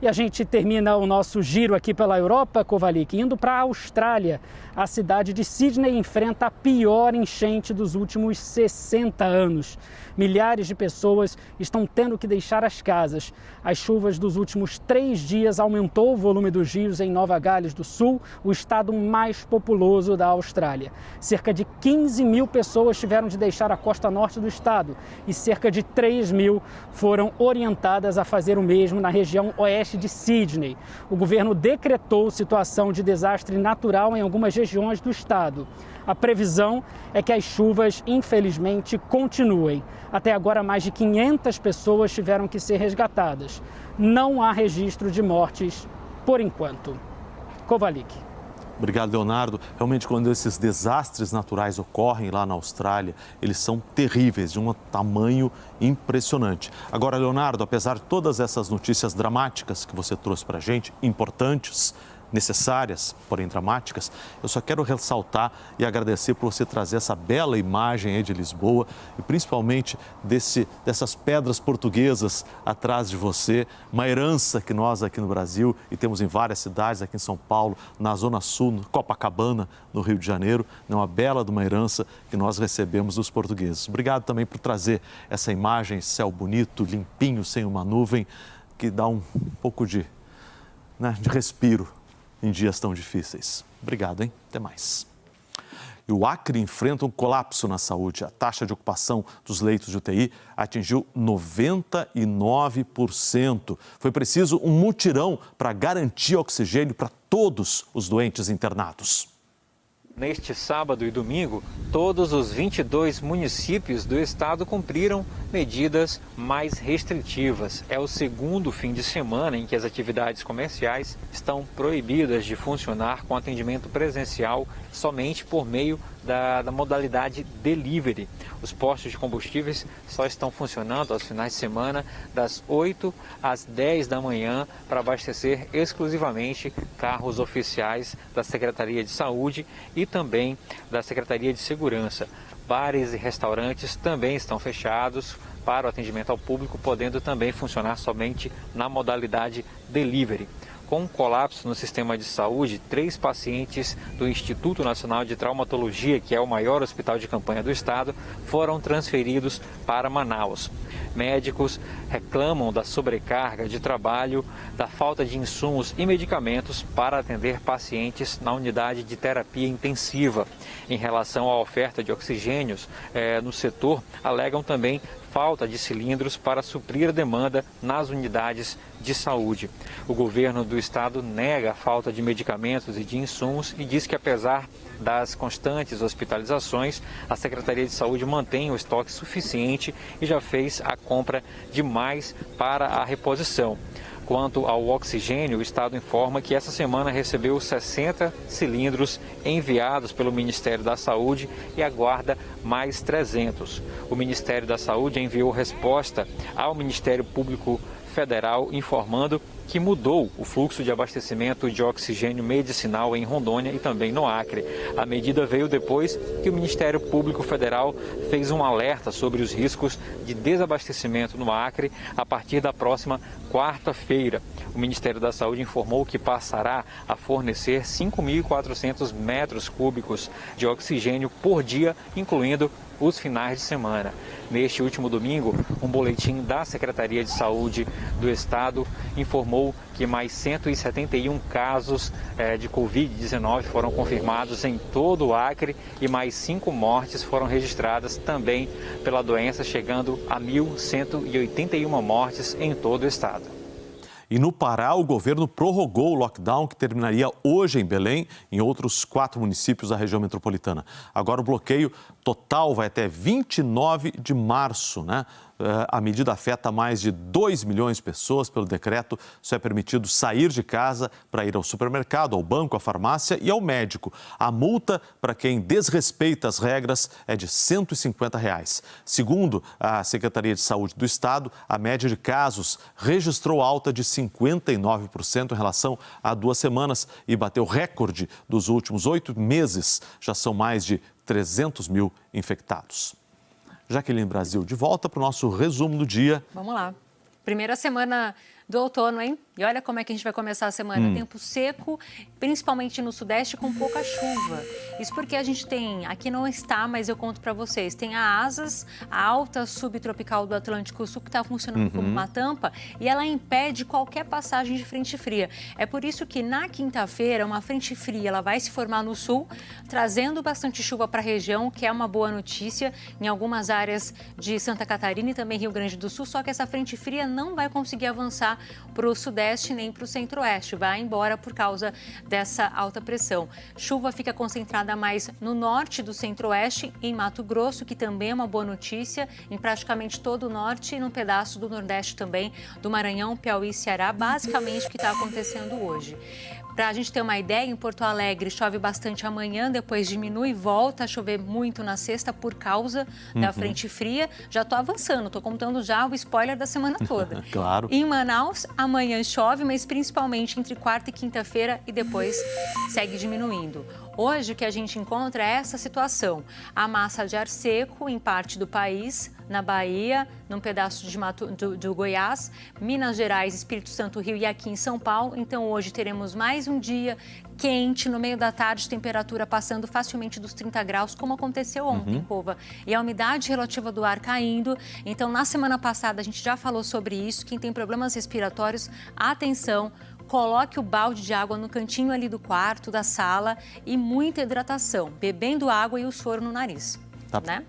E a gente termina o nosso giro aqui pela Europa, Kovalik, indo para a Austrália. A cidade de Sydney enfrenta a pior enchente dos últimos 60 anos. Milhares de pessoas estão tendo que deixar as casas. As chuvas dos últimos 3 dias aumentou o volume dos rios em Nova Gales do Sul, o estado mais populoso da Austrália. Cerca de 15 mil pessoas tiveram de deixar a costa norte do estado e cerca de 3 mil foram orientadas a fazer o mesmo na região oeste de Sydney. O governo decretou situação de desastre natural em algumas regiões do estado. A previsão é que as chuvas, infelizmente, continuem. Até agora, mais de 500 pessoas tiveram que ser resgatadas. Não há registro de mortes por enquanto. Kovalik. Obrigado, Leonardo. Realmente, quando esses desastres naturais ocorrem lá na Austrália, eles são terríveis, de um tamanho impressionante. Agora, Leonardo, apesar de todas essas notícias dramáticas que você trouxe para a gente, importantes, necessárias, porém dramáticas, eu só quero ressaltar e agradecer por você trazer essa bela imagem aí de Lisboa e principalmente dessas pedras portuguesas atrás de você, uma herança que nós aqui no Brasil e temos em várias cidades, aqui em São Paulo, na Zona Sul, no Copacabana, no Rio de Janeiro, uma bela de uma herança que nós recebemos dos portugueses. Obrigado também por trazer essa imagem, céu bonito, limpinho, sem uma nuvem, que dá um pouco de respiro em dias tão difíceis. Obrigado, hein? Até mais. E o Acre enfrenta um colapso na saúde. A taxa de ocupação dos leitos de UTI atingiu 99%. Foi preciso um mutirão para garantir oxigênio para todos os doentes internados. Neste sábado e domingo, todos os 22 municípios do estado cumpriram medidas mais restritivas. É o segundo fim de semana em que as atividades comerciais estão proibidas de funcionar com atendimento presencial somente por meio da modalidade delivery. Os postos de combustíveis só estão funcionando aos finais de semana das 8 às 10 da manhã para abastecer exclusivamente carros oficiais da Secretaria de Saúde e também da Secretaria de Segurança. Bares e restaurantes também estão fechados para o atendimento ao público, podendo também funcionar somente na modalidade delivery. Com um colapso no sistema de saúde, 3 pacientes do Instituto Nacional de Traumatologia, que é o maior hospital de campanha do estado, foram transferidos para Manaus. Médicos reclamam da sobrecarga de trabalho, da falta de insumos e medicamentos para atender pacientes na unidade de terapia intensiva. Em relação à oferta de oxigênios no setor, alegam também falta de cilindros para suprir a demanda nas unidades de saúde. O governo do estado nega a falta de medicamentos e de insumos e diz que, apesar das constantes hospitalizações, a Secretaria de Saúde mantém o estoque suficiente e já fez a compra de mais para a reposição. Quanto ao oxigênio, o estado informa que essa semana recebeu 60 cilindros enviados pelo Ministério da Saúde e aguarda mais 300. O Ministério da Saúde enviou resposta ao Ministério Público Federal informando que mudou o fluxo de abastecimento de oxigênio medicinal em Rondônia e também no Acre. A medida veio depois que o Ministério Público Federal fez um alerta sobre os riscos de desabastecimento no Acre a partir da próxima quarta-feira. O Ministério da Saúde informou que passará a fornecer 5.400 metros cúbicos de oxigênio por dia, incluindo os finais de semana. Neste último domingo, um boletim da Secretaria de Saúde do Estado informou que mais 171 casos de Covid-19 foram confirmados em todo o Acre e mais 5 mortes foram registradas também pela doença, chegando a 1.181 mortes em todo o estado. E no Pará, o governo prorrogou o lockdown que terminaria hoje em Belém, em outros 4 municípios da região metropolitana. Agora o bloqueio total vai até 29 de março, né? A medida afeta mais de 2 milhões de pessoas. Pelo decreto, só é permitido sair de casa para ir ao supermercado, ao banco, à farmácia e ao médico. A multa para quem desrespeita as regras é de R$ 150. Segundo a Secretaria de Saúde do Estado, a média de casos registrou alta de 59% em relação a 2 semanas e bateu recorde dos últimos 8 meses. Já são mais de 300 mil infectados. Jaqueline Brasil, de volta para o nosso resumo do dia. Vamos lá. Primeira semana do outono, hein? E olha como é que a gente vai começar a semana. Tempo seco, principalmente no sudeste, com pouca chuva. Isso porque a gente tem, aqui não está, mas eu conto para vocês, tem a ASAS, a alta subtropical do Atlântico Sul, que está funcionando como uma tampa, e ela impede qualquer passagem de frente fria. É por isso que na quinta-feira, uma frente fria ela vai se formar no sul, trazendo bastante chuva para a região, que é uma boa notícia em algumas áreas de Santa Catarina e também Rio Grande do Sul, só que essa frente fria não vai conseguir avançar para o sudeste nem para o centro-oeste, vai embora por causa dessa alta pressão. Chuva fica concentrada mais no norte do centro-oeste, em Mato Grosso, que também é uma boa notícia, em praticamente todo o norte e num pedaço do nordeste também, do Maranhão, Piauí e Ceará, basicamente o que está acontecendo hoje. Para a gente ter uma ideia, em Porto Alegre chove bastante amanhã, depois diminui e volta a chover muito na sexta por causa da frente fria. Já estou avançando, estou contando já o spoiler da semana toda. Claro. Em Manaus, amanhã chove, mas principalmente entre quarta e quinta-feira e depois segue diminuindo. Hoje, o que a gente encontra é essa situação. A massa de ar seco em parte do país, na Bahia, num pedaço do Goiás, Minas Gerais, Espírito Santo, Rio e aqui em São Paulo. Então, hoje teremos mais um dia quente, no meio da tarde, temperatura passando facilmente dos 30 graus, como aconteceu ontem, Cova. E a umidade relativa do ar caindo. Então, na semana passada, a gente já falou sobre isso. Quem tem problemas respiratórios, atenção. Coloque o balde de água no cantinho ali do quarto, da sala e muita hidratação, bebendo água e o soro no nariz, né?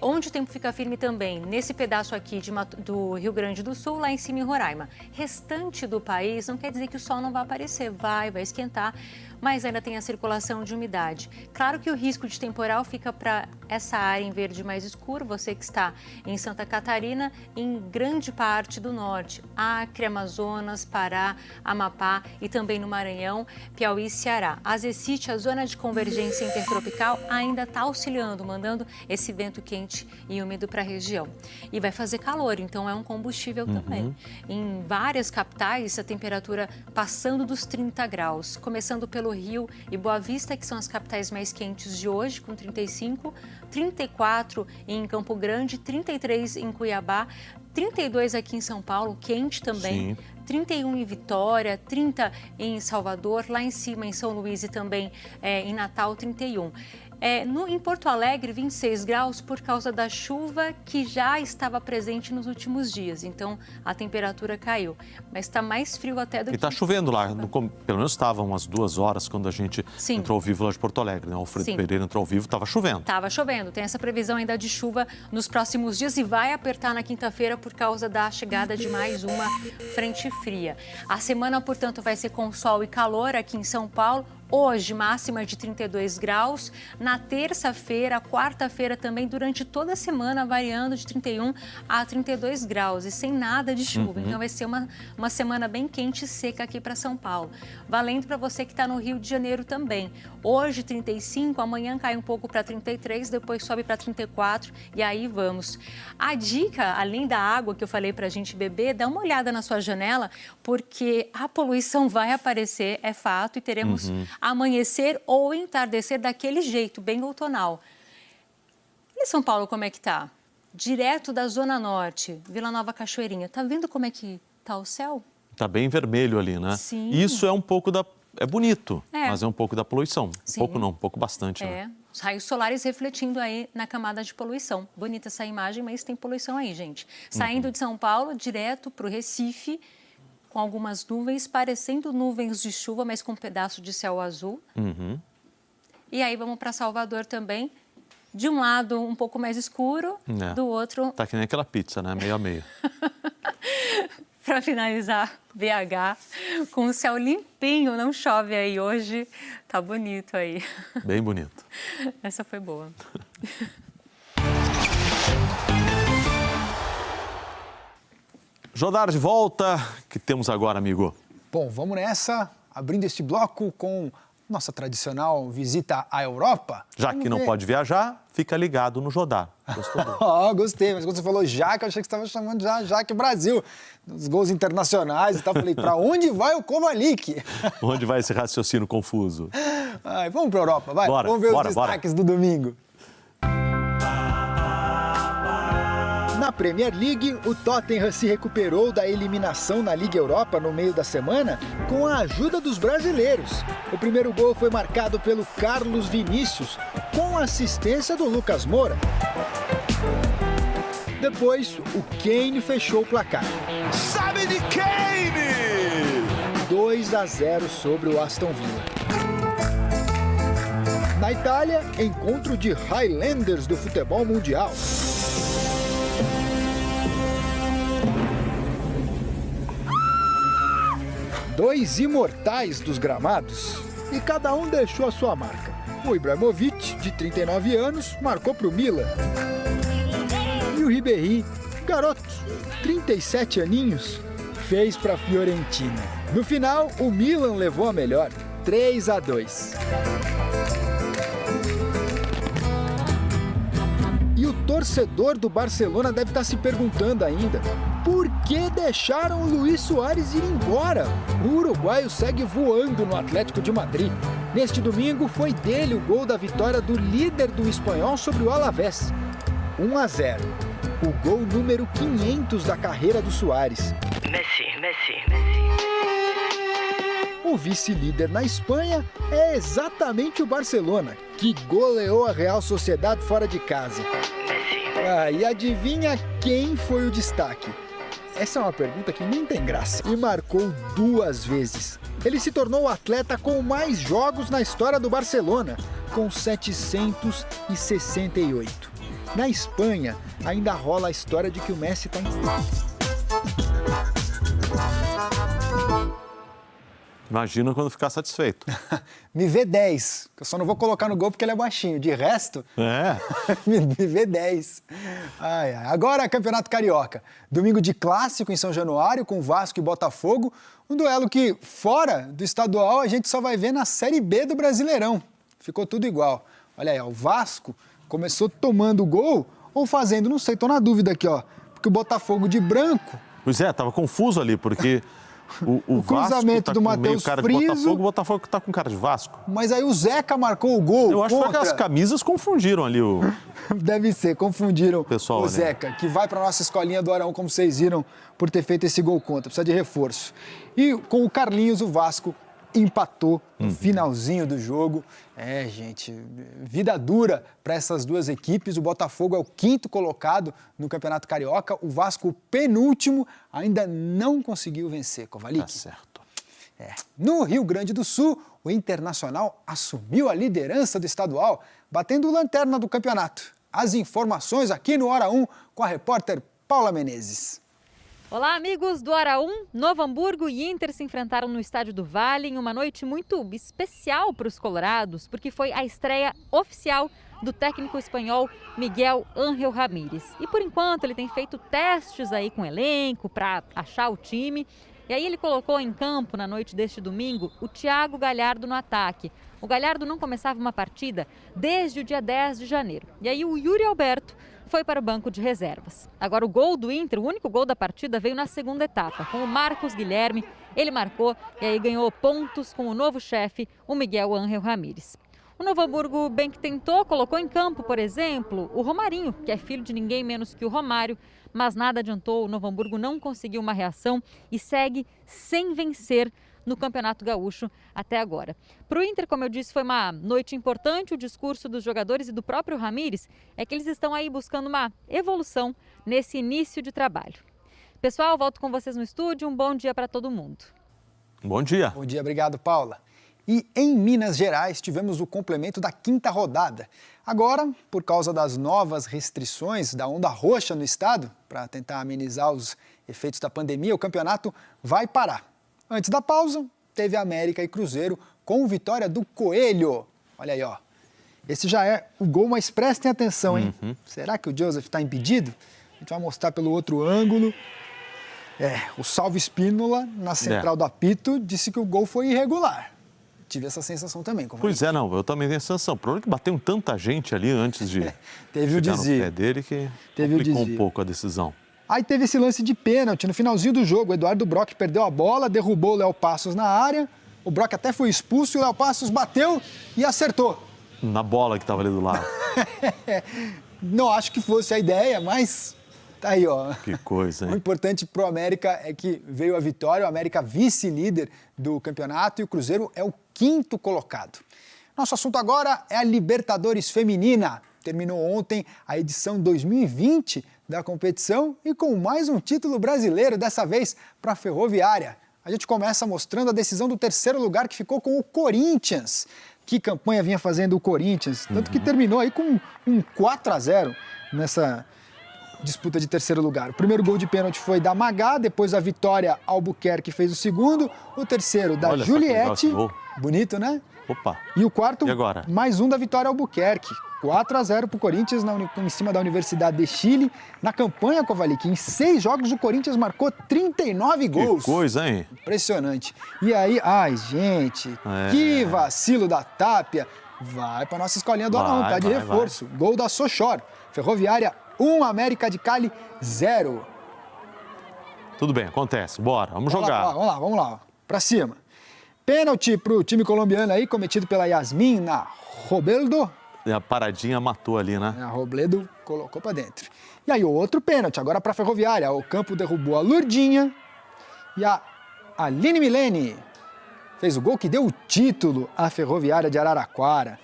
Onde o tempo fica firme também, nesse pedaço aqui do Rio Grande do Sul, lá em cima em Roraima. Restante do país, não quer dizer que o sol não vai aparecer, vai esquentar, mas ainda tem a circulação de umidade. Claro que o risco de temporal fica para essa área em verde mais escuro, você que está em Santa Catarina, em grande parte do norte, Acre, Amazonas, Pará, Amapá e também no Maranhão, Piauí e Ceará. A Zecite, a zona de convergência intertropical, ainda está auxiliando, mandando esse vento quente e úmido para a região. E vai fazer calor, então é um combustível também. Em várias capitais, a temperatura passando dos 30 graus, começando pelo Rio e Boa Vista, que são as capitais mais quentes de hoje, com 35, 34 em Campo Grande, 33 em Cuiabá, 32 aqui em São Paulo, quente também. Sim. 31 em Vitória, 30 em Salvador, lá em cima em São Luís e também em Natal, 31. Em Porto Alegre, 26 graus por causa da chuva que já estava presente nos últimos dias. Então, a temperatura caiu. Mas está mais frio até do que... E está chovendo lá. Pelo menos estava umas 2 horas quando a gente entrou ao vivo lá de Porto Alegre. Né? O Alfredo Pereira entrou ao vivo, estava chovendo. Estava chovendo. Tem essa previsão ainda de chuva nos próximos dias e vai apertar na quinta-feira por causa da chegada de mais uma frente fria. A semana, portanto, vai ser com sol e calor aqui em São Paulo. Hoje, máxima de 32 graus. Na terça-feira, quarta-feira também, durante toda a semana, variando de 31 a 32 graus e sem nada de chuva. Então, vai ser uma semana bem quente e seca aqui para São Paulo. Valendo para você que está no Rio de Janeiro também. Hoje, 35, amanhã cai um pouco para 33, depois sobe para 34 e aí vamos. A dica, além da água que eu falei para a gente beber, dá uma olhada na sua janela, porque a poluição vai aparecer, é fato, e teremos... amanhecer ou entardecer daquele jeito, bem outonal. E São Paulo, como é que tá? Direto da Zona Norte, Vila Nova Cachoeirinha. Tá vendo como é que tá o céu? Tá bem vermelho ali, né? Sim. Isso é um pouco da... É bonito, mas é um pouco da poluição. Sim. Pouco não, um pouco bastante. Né? Os raios solares refletindo aí na camada de poluição. Bonita essa imagem, mas tem poluição aí, gente. Saindo de São Paulo, direto para o Recife, com algumas nuvens, parecendo nuvens de chuva, mas com um pedaço de céu azul. E aí vamos para Salvador também. De um lado, um pouco mais escuro, do outro... Tá que nem aquela pizza, né? Meio a meio. Para finalizar, BH, com o céu limpinho, não chove aí hoje. Tá bonito aí. Bem bonito. Essa foi boa. Jodar de volta, que temos agora, amigo? Bom, vamos nessa, abrindo este bloco com nossa tradicional visita à Europa. Já que não pode viajar, fica ligado no Jodar. Gostou? Gostei, mas quando você falou Jaque, eu achei que você estava chamando já Jaque Brasil, nos gols internacionais e tal. Falei, para onde vai o Kovalik? Onde vai esse raciocínio confuso? Vamos para a Europa, vai. Bora, vamos ver os destaques do domingo. Na Premier League, o Tottenham se recuperou da eliminação na Liga Europa no meio da semana com a ajuda dos brasileiros. O primeiro gol foi marcado pelo Carlos Vinícius, com assistência do Lucas Moura. Depois, o Kane fechou o placar. Sabe de Kane! 2-0 sobre o Aston Villa. Na Itália, encontro de Highlanders do futebol mundial. Dois imortais dos gramados, e cada um deixou a sua marca. O Ibrahimovic, de 39 anos, marcou para o Milan. E o Ribéry, garoto, 37 aninhos, fez para a Fiorentina. No final, o Milan levou a melhor, 3-2. E o torcedor do Barcelona deve estar se perguntando ainda, por que deixaram o Luis Suárez ir embora? O uruguaio segue voando no Atlético de Madrid. Neste domingo foi dele o gol da vitória do líder do Espanhol sobre o Alavés. 1-0. O gol número 500 da carreira do Suárez. Messi. O vice-líder na Espanha é exatamente o Barcelona, que goleou a Real Sociedad fora de casa. E adivinha quem foi o destaque? Essa é uma pergunta que nem tem graça. E marcou 2 vezes. Ele se tornou o atleta com mais jogos na história do Barcelona, com 768. Na Espanha, ainda rola a história de que o Messi está em... Imagina quando ficar satisfeito. Me vê 10. Eu só não vou colocar no gol porque ele é baixinho. De resto, me vê 10. Agora, Campeonato Carioca. Domingo de clássico em São Januário, com Vasco e Botafogo. Um duelo que, fora do estadual, a gente só vai ver na Série B do Brasileirão. Ficou tudo igual. Olha aí, o Vasco começou tomando o gol ou fazendo, não sei, tô na dúvida aqui, ó. Porque o Botafogo de branco... Pois é, tava confuso ali, porque... O cruzamento do Matheus Friso. O Botafogo tá com cara de Vasco. Mas aí o Zeca marcou o gol. Eu acho que as camisas confundiram ali o... Deve ser, confundiram pessoal, o Zeca, que vai para nossa escolinha do Arão, como vocês viram, por ter feito esse gol contra. Precisa de reforço. E com o Carlinhos, o Vasco empatou no finalzinho do jogo. Gente, vida dura para essas duas equipes. O Botafogo é o 5º colocado no Campeonato Carioca. O Vasco, o penúltimo, ainda não conseguiu vencer, Kovalik. Tá certo. No Rio Grande do Sul, o Internacional assumiu a liderança do estadual, batendo lanterna do campeonato. As informações aqui no Hora 1 com a repórter Paula Menezes. Olá, amigos do Hora 1. Novo Hamburgo e Inter se enfrentaram no Estádio do Vale em uma noite muito especial para os colorados, porque foi a estreia oficial do técnico espanhol Miguel Ángel Ramírez. E por enquanto ele tem feito testes aí com o elenco para achar o time. E aí ele colocou em campo na noite deste domingo o Thiago Galhardo no ataque. O Galhardo não começava uma partida desde o dia 10 de janeiro. E aí o Yuri Alberto foi para o banco de reservas. Agora o gol do Inter, o único gol da partida, veio na segunda etapa, com o Marcos Guilherme. Ele marcou e aí ganhou pontos com o novo chefe, o Miguel Ángel Ramírez. O Novo Hamburgo bem que tentou, colocou em campo, por exemplo, o Romarinho, que é filho de ninguém menos que o Romário, mas nada adiantou, o Novo Hamburgo não conseguiu uma reação e segue sem vencer no Campeonato Gaúcho até agora. Para o Inter, como eu disse, foi uma noite importante. O discurso dos jogadores e do próprio Ramírez é que eles estão aí buscando uma evolução nesse início de trabalho. Pessoal, volto com vocês no estúdio. Um bom dia para todo mundo. Bom dia. Bom dia, obrigado, Paula. E em Minas Gerais tivemos o complemento da 5ª rodada. Agora, por causa das novas restrições da onda roxa no estado, para tentar amenizar os efeitos da pandemia, o campeonato vai parar. Antes da pausa, teve América e Cruzeiro com vitória do Coelho. Olha aí, ó. Esse já é o gol, mas prestem atenção, hein? Será que o Joseph está impedido? A gente vai mostrar pelo outro ângulo. O Salvo Espínola, na central do apito, disse que o gol foi irregular. Tive essa sensação também. Pois é, não, eu também tenho essa sensação. O problema é que bateu tanta gente ali antes de teve o desvio. No pé dele que complicou um pouco a decisão. Aí teve esse lance de pênalti no finalzinho do jogo. O Eduardo Brock perdeu a bola, derrubou o Léo Passos na área. O Brock até foi expulso e o Léo Passos bateu e acertou. Na bola que estava ali do lado. Não acho que fosse a ideia, mas tá aí, ó. Que coisa, hein? O importante pro América é que veio a vitória. O América vice-líder do campeonato e o Cruzeiro é o 5º colocado. Nosso assunto agora é a Libertadores Feminina. Terminou ontem a edição 2020 da competição e com mais um título brasileiro, dessa vez para a Ferroviária. A gente começa mostrando a decisão do 3º lugar, que ficou com o Corinthians. Que campanha vinha fazendo o Corinthians, tanto que terminou aí com um 4-0 nessa disputa de 3º lugar. O primeiro gol de pênalti foi da Magá, depois a Vitória Albuquerque fez o segundo, o terceiro da Juliette. Bonito, né? Opa. E o quarto, E agora? mais um da Vitória Albuquerque. 4-0 para o Corinthians em cima da Universidade de Chile. Na campanha, Kovalik, em 6 jogos o Corinthians marcou 39 gols. Que coisa, hein? Impressionante. E aí, ai, gente, que vacilo da Tapia. Vai para nossa escolinha do Arão, tá de reforço. Gol da Sochor. Ferroviária 1, América de Cali 0. Tudo bem, acontece. Bora, vamos jogar. Vamos lá. Pra cima. Pênalti pro time colombiano aí, cometido pela Yasmin na Robledo. E a paradinha matou ali, né? A Robledo colocou pra dentro. E aí, outro pênalti, agora pra Ferroviária. O campo derrubou a Lurdinha e a Aline Milene fez o gol que deu o título à Ferroviária de Araraquara.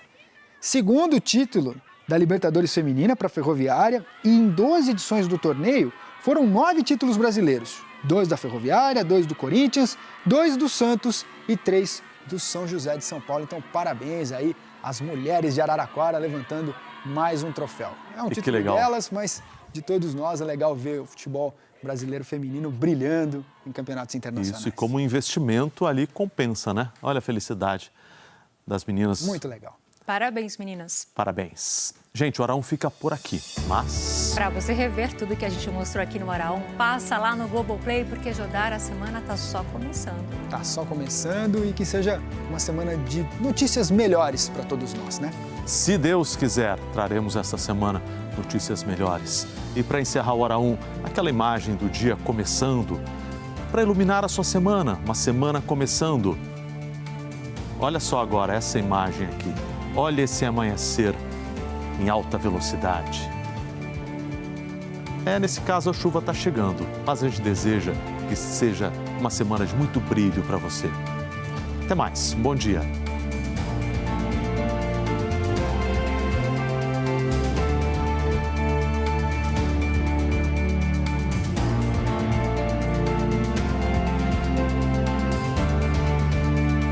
Segundo título da Libertadores Feminina para a Ferroviária, e em 12 edições do torneio foram 9 títulos brasileiros. 2 da Ferroviária, 2 do Corinthians, 2 do Santos e 3 do São José de São Paulo. Então, parabéns aí às mulheres de Araraquara levantando mais um troféu. É um título delas, mas de todos nós é legal ver o futebol brasileiro feminino brilhando em campeonatos internacionais. Isso, e como investimento ali compensa, né? Olha a felicidade das meninas. Muito legal. Parabéns, meninas. Parabéns. Gente, o Arão fica por aqui, mas... Para você rever tudo que a gente mostrou aqui no Arão, passa lá no Globoplay, porque Jodar, a semana tá só começando. Tá só começando e que seja uma semana de notícias melhores para todos nós, né? Se Deus quiser, traremos essa semana notícias melhores. E para encerrar o Araúm, aquela imagem do dia começando, para iluminar a sua semana, uma semana começando. Olha só agora essa imagem aqui. Olha esse amanhecer em alta velocidade. Nesse caso a chuva está chegando, mas a gente deseja que seja uma semana de muito brilho para você. Até mais, bom dia.